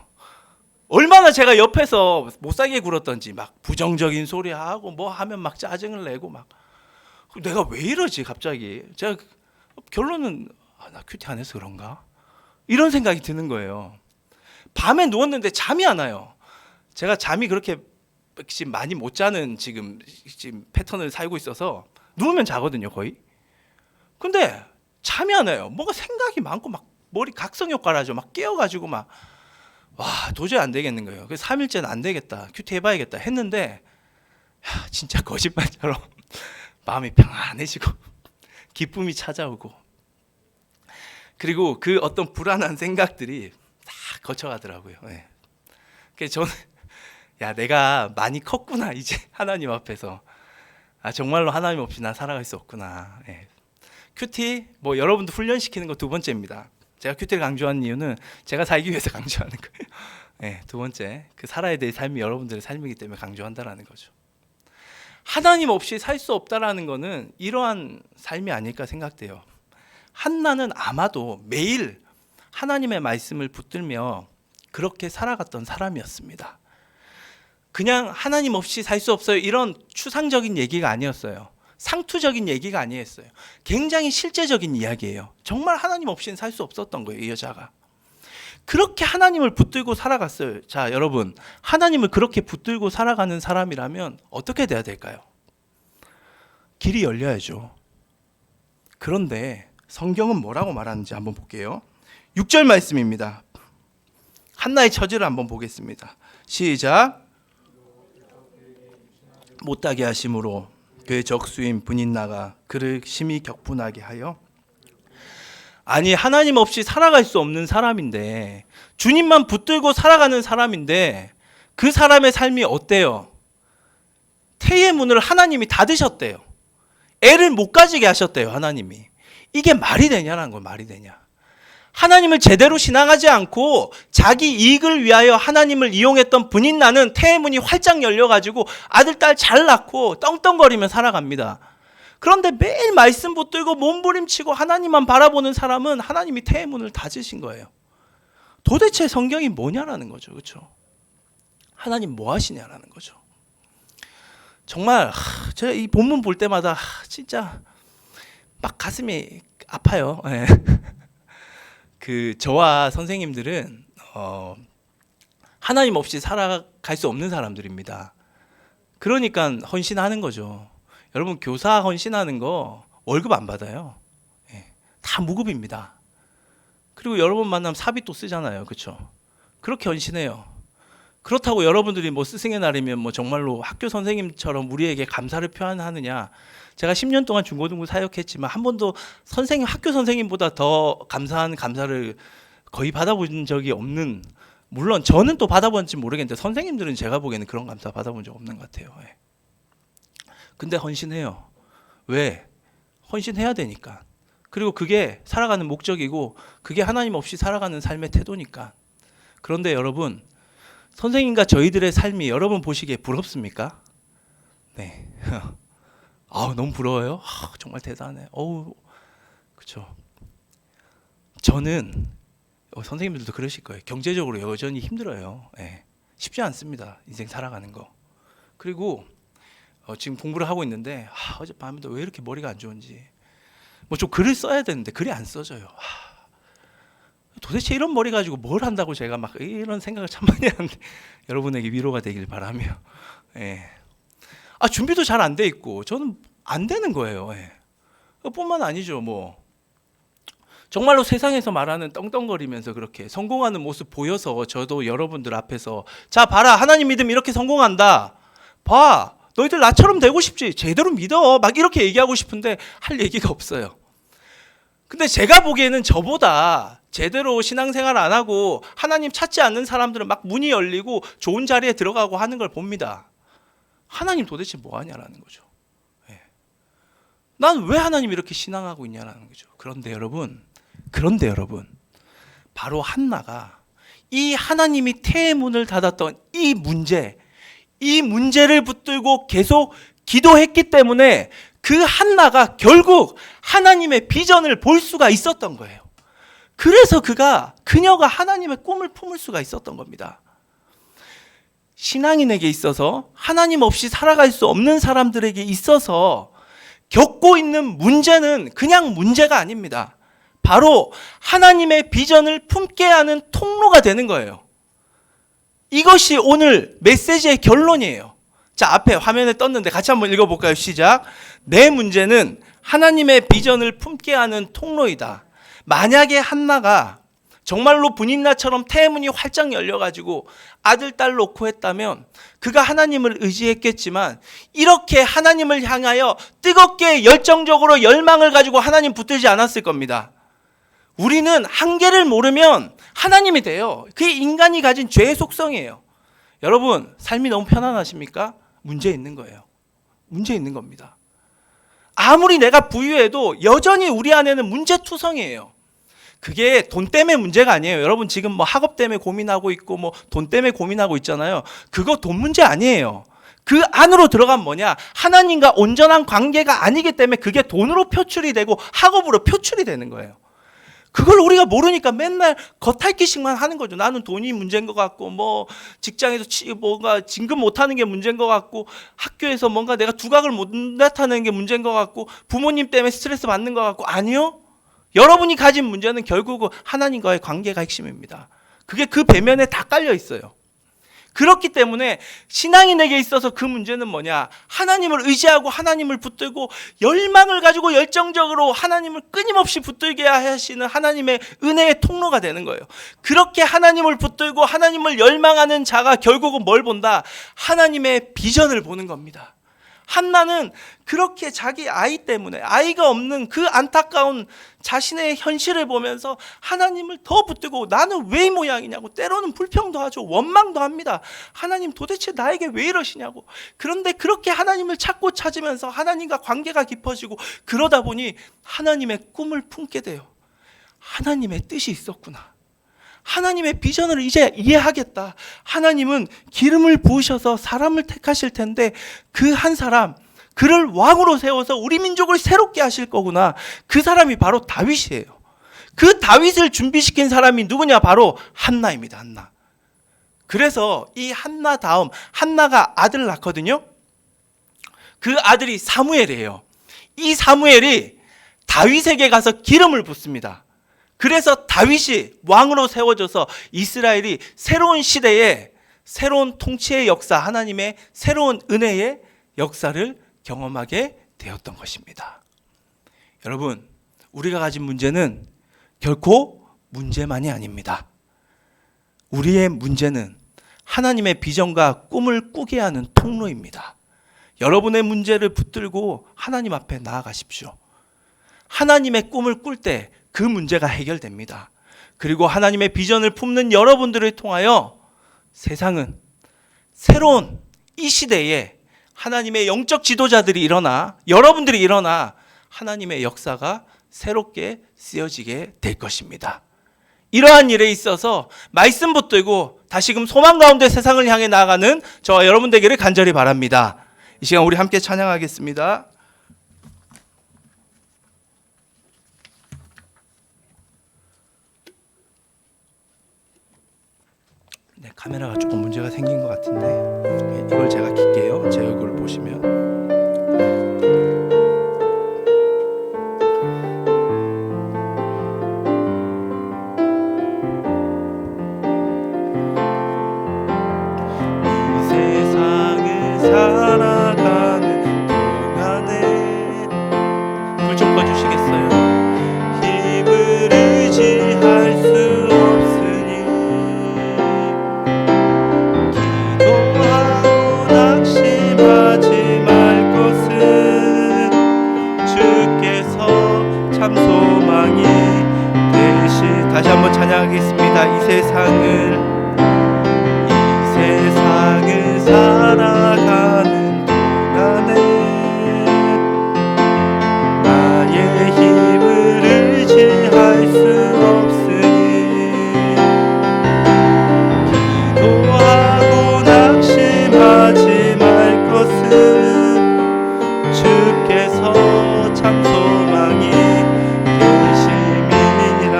얼마나 제가 옆에서 못 살게 굴었던지 막 부정적인 소리 하고 뭐 하면 막 짜증을 내고 막, 내가 왜 이러지 갑자기. 제가 결론은 나 큐티 안 해서 그런가? 이런 생각이 드는 거예요. 밤에 누웠는데 잠이 안 와요. 제가 잠이 그렇게 지금 많이 못 자는 지금 패턴을 살고 있어서 누우면 자거든요, 거의. 근데 잠이 안 와요. 뭔가 생각이 많고 막 머리 각성 효과라죠. 막 깨어가지고 막, 와, 도저히 안 되겠는 거예요. 그래서 3일째는 안 되겠다, 큐티 해봐야겠다 했는데, 진짜 거짓말처럼 마음이 평안해지고 기쁨이 찾아오고, 그리고 그 어떤 불안한 생각들이 다 거쳐가더라고요. 네. 그래서 저는 야, 내가 많이 컸구나 이제 하나님 앞에서. 정말로 하나님 없이 나 살아갈 수 없구나. 네. 큐티 뭐 여러분도 훈련시키는 거 두 번째입니다. 제가 큐티를 강조하는 이유는 제가 살기 위해서 강조하는 거예요. 네, 두 번째, 그 살아야 될 삶이 여러분들의 삶이기 때문에 강조한다라는 거죠. 하나님 없이 살 수 없다라는 거는 이러한 삶이 아닐까 생각돼요. 한나는 아마도 매일 하나님의 말씀을 붙들며 그렇게 살아갔던 사람이었습니다. 그냥 하나님 없이 살 수 없어요 이런 추상적인 얘기가 아니었어요. 상투적인 얘기가 아니었어요. 굉장히 실제적인 이야기예요. 정말 하나님 없이는 살 수 없었던 거예요, 이 여자가. 그렇게 하나님을 붙들고 살아갔어요. 자, 여러분, 하나님을 그렇게 붙들고 살아가는 사람이라면 어떻게 돼야 될까요? 길이 열려야죠. 그런데 성경은 뭐라고 말하는지 한번 볼게요. 6절 말씀입니다. 한나의 처지를 한번 보겠습니다. 시작. 못하게 하심으로 그의 적수인 분인나가 그를 심히 격분하게 하여. 아니, 하나님 없이 살아갈 수 없는 사람인데, 주님만 붙들고 살아가는 사람인데 그 사람의 삶이 어때요? 태의 문을 하나님이 닫으셨대요. 애를 못 가지게 하셨대요, 하나님이. 이게 말이 되냐라는 거, 말이 되냐. 하나님을 제대로 신앙하지 않고 자기 이익을 위하여 하나님을 이용했던 분인나는 태의 문이 활짝 열려가지고 아들, 딸 잘 낳고 떵떵거리며 살아갑니다. 그런데 매일 말씀 붙들고 몸부림치고 하나님만 바라보는 사람은 하나님이 태의 문을 닫으신 거예요. 도대체 성경이 뭐냐라는 거죠, 그렇죠? 하나님 뭐 하시냐라는 거죠. 정말 제가 이 본문 볼 때마다 진짜 막 가슴이 아파요. 네. 그 저와 선생님들은 하나님 없이 살아갈 수 없는 사람들입니다. 그러니까 헌신하는 거죠. 여러분, 교사 헌신하는 거 월급 안 받아요. 네. 다 무급입니다. 그리고 여러분 만나면 사비도 쓰잖아요, 그렇죠? 그렇게 헌신해요. 그렇다고 여러분들이 뭐 스승의 날이면 뭐 정말로 학교 선생님처럼 우리에게 감사를 표현하느냐? 제가 10년 동안 중고등부 사역했지만 한 번도 선생님, 학교 선생님보다 더 감사한 감사를 거의 받아본 적이 없는, 물론 저는 또 받아본지 모르겠는데 선생님들은 제가 보기에는 그런 감사 받아본 적 없는 것 같아요. 근데 헌신해요. 왜? 헌신해야 되니까. 그리고 그게 살아가는 목적이고 그게 하나님 없이 살아가는 삶의 태도니까. 그런데 여러분, 선생님과 저희들의 삶이 여러분 보시기에 부럽습니까? 네. 너무 부러워요. 정말 대단해. 그렇죠. 저는 선생님들도 그러실 거예요. 경제적으로 여전히 힘들어요. 예. 쉽지 않습니다. 인생 살아가는 거. 그리고 지금 공부를 하고 있는데 어젯밤에도 왜 이렇게 머리가 안 좋은지 뭐 좀 글을 써야 되는데 글이 안 써져요. 도대체 이런 머리 가지고 뭘 한다고 제가 막 이런 생각을 참 많이 하는데 여러분에게 위로가 되길 바라며 예. 준비도 잘 안 돼 있고 저는 안 되는 거예요. 예. 뿐만 아니죠. 뭐 정말로 세상에서 말하는 떵떵거리면서 그렇게 성공하는 모습 보여서 저도 여러분들 앞에서 자 봐라 하나님 믿으면 이렇게 성공한다. 봐 너희들 나처럼 되고 싶지 제대로 믿어 막 이렇게 얘기하고 싶은데 할 얘기가 없어요. 근데 제가 보기에는 저보다 제대로 신앙생활 안 하고 하나님 찾지 않는 사람들은 막 문이 열리고 좋은 자리에 들어가고 하는 걸 봅니다. 하나님 도대체 뭐 하냐라는 거죠. 난 왜 하나님 이렇게 신앙하고 있냐라는 거죠. 그런데 여러분 바로 한나가 이 하나님이 태의 문을 닫았던 이 문제를 붙들고 계속 기도했기 때문에 그 한나가 결국 하나님의 비전을 볼 수가 있었던 거예요. 그래서 그녀가 하나님의 꿈을 품을 수가 있었던 겁니다. 신앙인에게 있어서 하나님 없이 살아갈 수 없는 사람들에게 있어서 겪고 있는 문제는 그냥 문제가 아닙니다. 바로 하나님의 비전을 품게 하는 통로가 되는 거예요. 이것이 오늘 메시지의 결론이에요. 자, 앞에 화면에 떴는데 같이 한번 읽어볼까요? 시작. 내 문제는 하나님의 비전을 품게 하는 통로이다. 만약에 한나가 정말로 분인나처럼 태문이 활짝 열려가지고 아들, 딸 놓고 했다면 그가 하나님을 의지했겠지만 이렇게 하나님을 향하여 뜨겁게 열정적으로 열망을 가지고 하나님 붙들지 않았을 겁니다. 우리는 한계를 모르면 하나님이 돼요. 그게 인간이 가진 죄의 속성이에요. 여러분 삶이 너무 편안하십니까? 문제 있는 거예요. 문제 있는 겁니다. 아무리 내가 부유해도 여전히 우리 안에는 문제투성이에요. 그게 돈 때문에 문제가 아니에요. 여러분 지금 뭐 학업 때문에 고민하고 있고 뭐 돈 때문에 고민하고 있잖아요. 그거 돈 문제 아니에요. 그 안으로 들어가면 뭐냐? 하나님과 온전한 관계가 아니기 때문에 그게 돈으로 표출이 되고 학업으로 표출이 되는 거예요. 그걸 우리가 모르니까 맨날 겉핥기식만 하는 거죠. 나는 돈이 문제인 것 같고 뭐 직장에서 뭔가 진급 못하는 게 문제인 것 같고 학교에서 뭔가 내가 두각을 못 나타내는 게 문제인 것 같고 부모님 때문에 스트레스 받는 것 같고 아니요. 여러분이 가진 문제는 결국은 하나님과의 관계가 핵심입니다. 그게 그 배면에 다 깔려 있어요. 그렇기 때문에 신앙인에게 있어서 그 문제는 뭐냐? 하나님을 의지하고 하나님을 붙들고 열망을 가지고 열정적으로 하나님을 끊임없이 붙들게 하시는 하나님의 은혜의 통로가 되는 거예요. 그렇게 하나님을 붙들고 하나님을 열망하는 자가 결국은 뭘 본다? 하나님의 비전을 보는 겁니다. 한나는 그렇게 자기 아이 때문에 아이가 없는 그 안타까운 자신의 현실을 보면서 하나님을 더 붙들고 나는 왜 이 모양이냐고 때로는 불평도 하죠. 원망도 합니다. 하나님 도대체 나에게 왜 이러시냐고. 그런데 그렇게 하나님을 찾고 찾으면서 하나님과 관계가 깊어지고 그러다 보니 하나님의 꿈을 품게 돼요. 하나님의 뜻이 있었구나. 하나님의 비전을 이제 이해하겠다. 하나님은 기름을 부으셔서 사람을 택하실 텐데 그 한 사람, 그를 왕으로 세워서 우리 민족을 새롭게 하실 거구나. 그 사람이 바로 다윗이에요. 그 다윗을 준비시킨 사람이 누구냐? 바로 한나입니다. 한나. 그래서 이 한나 다음 한나가 아들을 낳거든요. 그 아들이 사무엘이에요. 이 사무엘이 다윗에게 가서 기름을 붓습니다. 그래서 다윗이 왕으로 세워져서 이스라엘이 새로운 시대에 새로운 통치의 역사, 하나님의 새로운 은혜의 역사를 경험하게 되었던 것입니다. 여러분, 우리가 가진 문제는 결코 문제만이 아닙니다. 우리의 문제는 하나님의 비전과 꿈을 꾸게 하는 통로입니다. 여러분의 문제를 붙들고 하나님 앞에 나아가십시오. 하나님의 꿈을 꿀 때 그 문제가 해결됩니다. 그리고 하나님의 비전을 품는 여러분들을 통하여 세상은 새로운 이 시대에 하나님의 영적 지도자들이 일어나 여러분들이 일어나 하나님의 역사가 새롭게 쓰여지게 될 것입니다. 이러한 일에 있어서 말씀 붙들고 다시금 소망 가운데 세상을 향해 나아가는 저와 여러분 되기를 간절히 바랍니다. 이 시간 우리 함께 찬양하겠습니다. 네, 카메라가 조금 문제가 생긴 것 같은데 네, 이걸 제가 킬게요. 제 얼굴을 보시면. 이 세상을 살아가는 동안에 불 좀 꺼주시겠어요? 힘을 의지할 수 없으니 기도하고 낙심하지 말 것은 주께서 참 소망이 되시. 다시 한번 찬양하겠습니다. 이 세상을 살아가는 동안에 나의 힘을 의지할 수 없으니 기도하고 낙심하지 말 것은 주께서 참 소망이 되심이니라.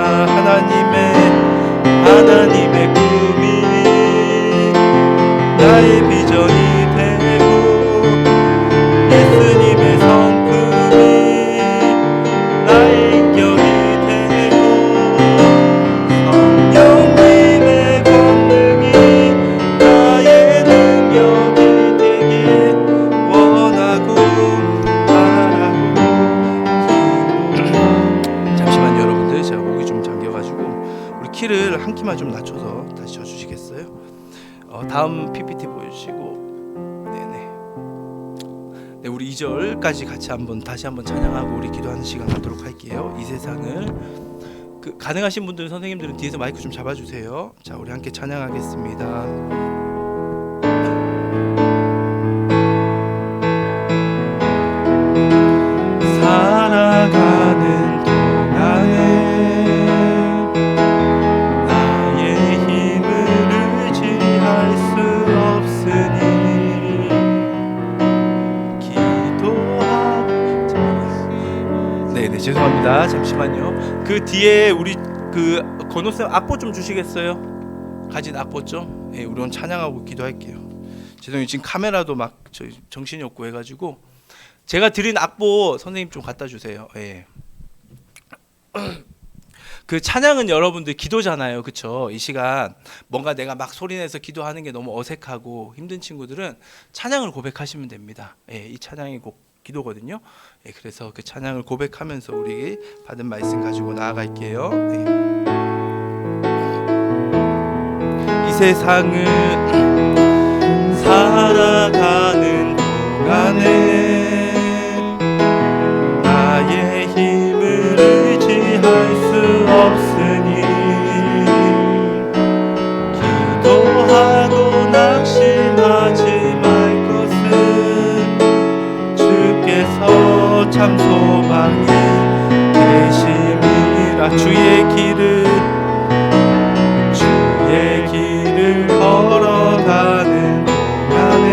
하나님의 꿈이 나의 비전이 되고 예수님의 성품이 나의 인격이 되고 성령님의 권능이 나의 능력이 되길 원하고 바라고. 잠시만요 여러분들, 제가 목이 좀 잠겨가지고 우리 키를 한 키만 좀 낮춰서 다시 쳐주시겠어요? 다음 PPT 보여주시고. 네네. 네, 우리 2절까지 같이 다시 한번 찬양하고 우리 기도하는 시간 갖도록 할게요. 이 세상을 가능하신 분들, 선생님들은 뒤에서 마이크 좀 잡아주세요. 자, 우리 함께 찬양하겠습니다. 살아가는 동안에 죄송합니다. 잠시만요. 그 뒤에 우리 건호쌤 악보 좀 주시겠어요? 가진 악보 좀. 예, 우리 오늘 찬양하고 기도할게요. 죄송해요. 지금 카메라도 막 정신이 없고 해가지고 제가 드린 악보 선생님 좀 갖다 주세요. 예. 그 찬양은 여러분들 기도잖아요, 그렇죠? 이 시간 뭔가 내가 막 소리내서 기도하는 게 너무 어색하고 힘든 친구들은 찬양을 고백하시면 됩니다. 예, 이 찬양이 꼭 기도거든요. 예, 그래서 그 찬양을 고백하면서 우리 받은 말씀 가지고 나아갈게요. 예. 이 세상을 살아가는 동안에 나의 힘을 의지할 수 없으니 기도하고 낙심하지 말 것은 주께서 참 소망이 되심이라. 주의 길을 걸어가는 동안에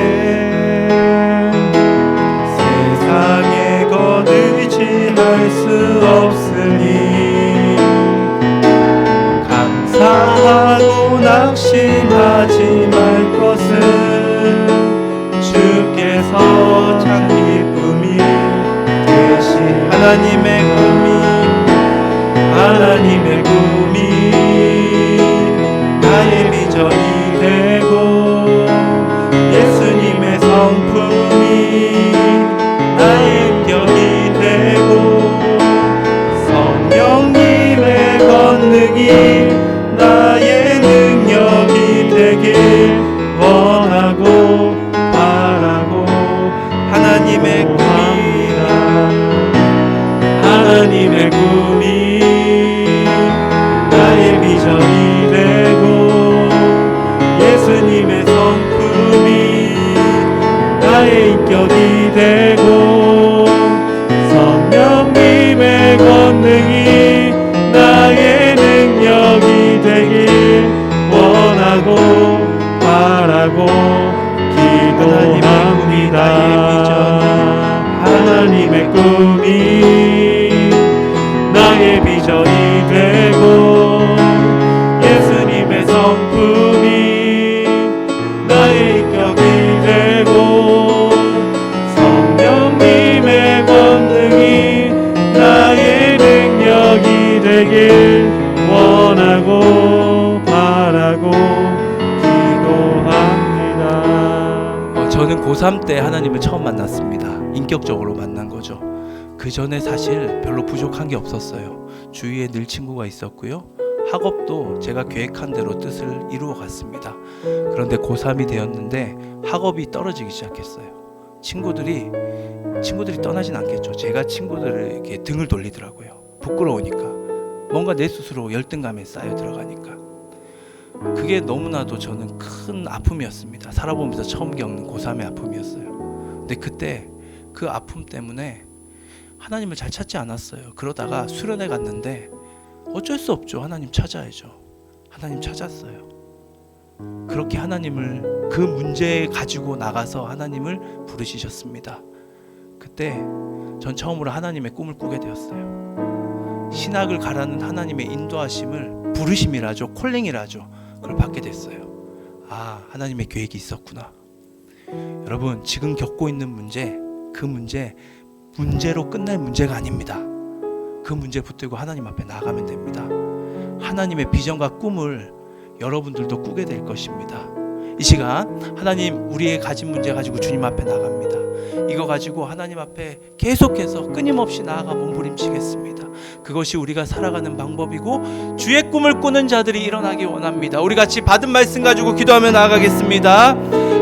세상에 것 의지할 수 없으니 감사하고 낙심하지 말 것은 주께서 참 기쁨이 되신. 하나님의 꿈이 나의 비전이 되고 예수님의 성품이 나의 인격이 되고 성령님의 권능이 나의 능력이 되길 원하고 바라고. 하나님의 꿈이 나의 비전이 되고 예수님의 성품이 나의 인격이 되고 성령님의 권능이 나의 능력이 되길 원하고 바라고 기도합니다. 저는 고3 때 하나님을 처음 만났습니다. 인격적으로 만난 거죠. 그 전에 사실 별로 부족한 게 없었어요. 주위에 늘 친구가 있었고요. 학업도 제가 계획한 대로 뜻을 이루어 갔습니다. 그런데 고3이 되었는데 학업이 떨어지기 시작했어요. 친구들이 떠나진 않겠죠. 제가 친구들에게 등을 돌리더라고요. 부끄러우니까. 뭔가 내 스스로 열등감에 쌓여 들어가니까. 그게 너무나도 저는 큰 아픔이었습니다. 살아보면서 처음 겪는 고3의 아픔이었어요. 근데 그때 그 아픔 때문에 하나님을 잘 찾지 않았어요. 그러다가 수련회 갔는데 어쩔 수 없죠. 하나님 찾아야죠. 하나님 찾았어요. 그렇게 하나님을 그 문제 가지고 나가서 하나님을 부르시셨습니다. 그때 전 처음으로 하나님의 꿈을 꾸게 되었어요. 신학을 가라는 하나님의 인도하심을 부르심이라죠. 콜링이라죠. 그걸 받게 됐어요. 아, 하나님의 계획이 있었구나. 여러분, 지금 겪고 있는 문제, 그 문제로 끝날 문제가 아닙니다. 그 문제 붙들고 하나님 앞에 나가면 됩니다. 하나님의 비전과 꿈을 여러분들도 꾸게 될 것입니다. 이 시간 하나님, 우리의 가진 문제 가지고 주님 앞에 나갑니다. 이거 가지고 하나님 앞에 계속해서 끊임없이 나아가 몸부림치겠습니다. 그것이 우리가 살아가는 방법이고 주의 꿈을 꾸는 자들이 일어나기 원합니다. 우리 같이 받은 말씀 가지고 기도하며 나아가겠습니다.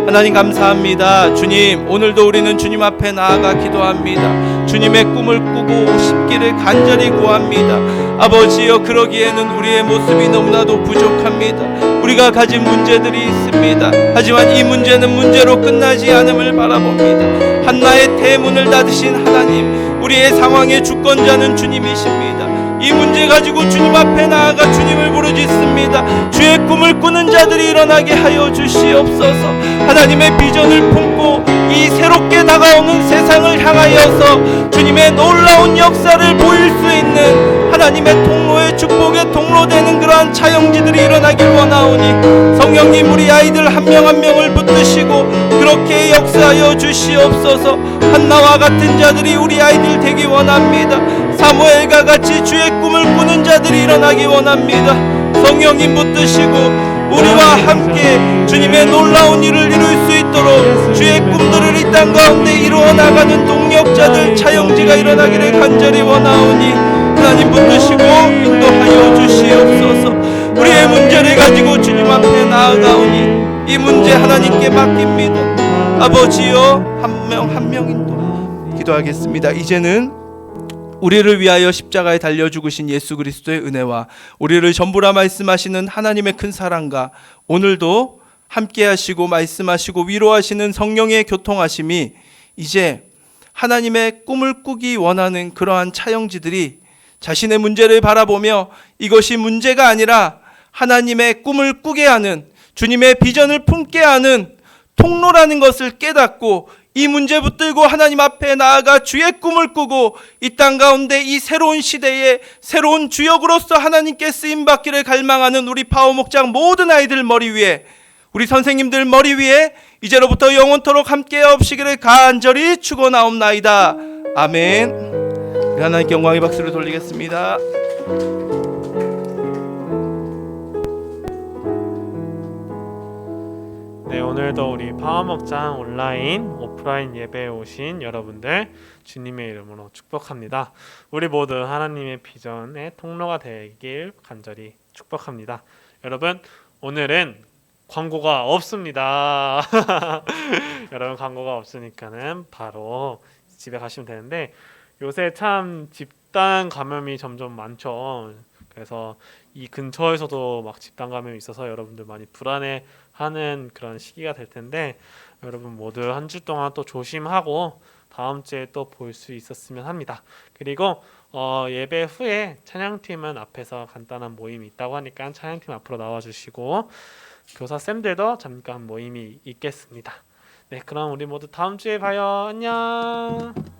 하나님 감사합니다. 주님, 오늘도 우리는 주님 앞에 나아가 기도합니다. 주님의 꿈을 꾸고 싶기를 간절히 구합니다. 아버지여, 그러기에는 우리의 모습이 너무나도 부족합니다. 우리가 가진 문제들이 있습니다. 하지만 이 문제는 문제로 끝나지 않음을 바라봅니다. 한나의 대문을 닫으신 하나님, 우리의 상황의 주권자는 주님이십니다. 이 문제 가지고 주님 앞에 나아가 주님을 부르짖습니다. 주의 꿈을 꾸는 자들이 일어나게 하여 주시옵소서. 하나님의 비전을 품고 이 새롭게 다가오는 세상을 향하여서 주님의 놀라운 역사를 보일 수 있는 하나님의 통로의 축복의 통로되는 그러한 차영지들이 일어나길 원하오니 성령님, 우리 아이들 한 명 한 명을 붙드시고 그렇게 역사하여 주시옵소서. 한나와 같은 자들이 우리 아이들 되기 원합니다. 사무엘과 같이 주의 꿈을 꾸는 자들이 일어나기 원합니다. 성령님 붙드시고 우리와 함께 주님의 놀라운 일을 이룰 수 있도록 주의 꿈들을 이 땅 가운데 이루어 나가는 동력자들, 차영지가 일어나기를 간절히 원하오니 하나님 붙드시고 인도하여 주시옵소서. 우리의 문제를 가지고 주님 앞에 나아가오니 이 문제 하나님께 맡깁니다. 아버지여, 한 명 한 명 인도 기도하겠습니다. 이제는 우리를 위하여 십자가에 달려 죽으신 예수 그리스도의 은혜와 우리를 전부라 말씀하시는 하나님의 큰 사랑과 오늘도 함께 하시고 말씀하시고 위로하시는 성령의 교통하심이 이제 하나님의 꿈을 꾸기 원하는 그러한 차영지들이 자신의 문제를 바라보며 이것이 문제가 아니라 하나님의 꿈을 꾸게 하는, 주님의 비전을 품게 하는 통로라는 것을 깨닫고 이 문제 붙들고 하나님 앞에 나아가 주의 꿈을 꾸고 이 땅 가운데 이 새로운 시대에 새로운 주역으로서 하나님께 쓰임받기를 갈망하는 우리 파워목장 모든 아이들 머리 위에, 우리 선생님들 머리 위에 이제로부터 영원토록 함께 하옵시기를 간절히 축원하옵나이다. 아멘. 하나님께 영광의 박수를 돌리겠습니다. 네, 오늘도 우리 파워목장 온라인, 오프라인 예배에 오신 여러분들 주님의 이름으로 축복합니다. 우리 모두 하나님의 비전의 통로가 되길 간절히 축복합니다. 여러분, 오늘은 광고가 없습니다. 여러분, 광고가 없으니까는 바로 집에 가시면 되는데, 요새 참 집단 감염이 점점 많죠. 그래서 이 근처에서도 막 집단 감염이 있어서 여러분들 많이 불안해하는 그런 시기가 될 텐데, 여러분 모두 한 주 동안 또 조심하고 다음 주에 또 볼 수 있었으면 합니다. 그리고 예배 후에 찬양팀은 앞에서 간단한 모임이 있다고 하니까 찬양팀 앞으로 나와주시고 교사 쌤들도 잠깐 모임이 있겠습니다. 네, 그럼 우리 모두 다음 주에 봐요. 안녕.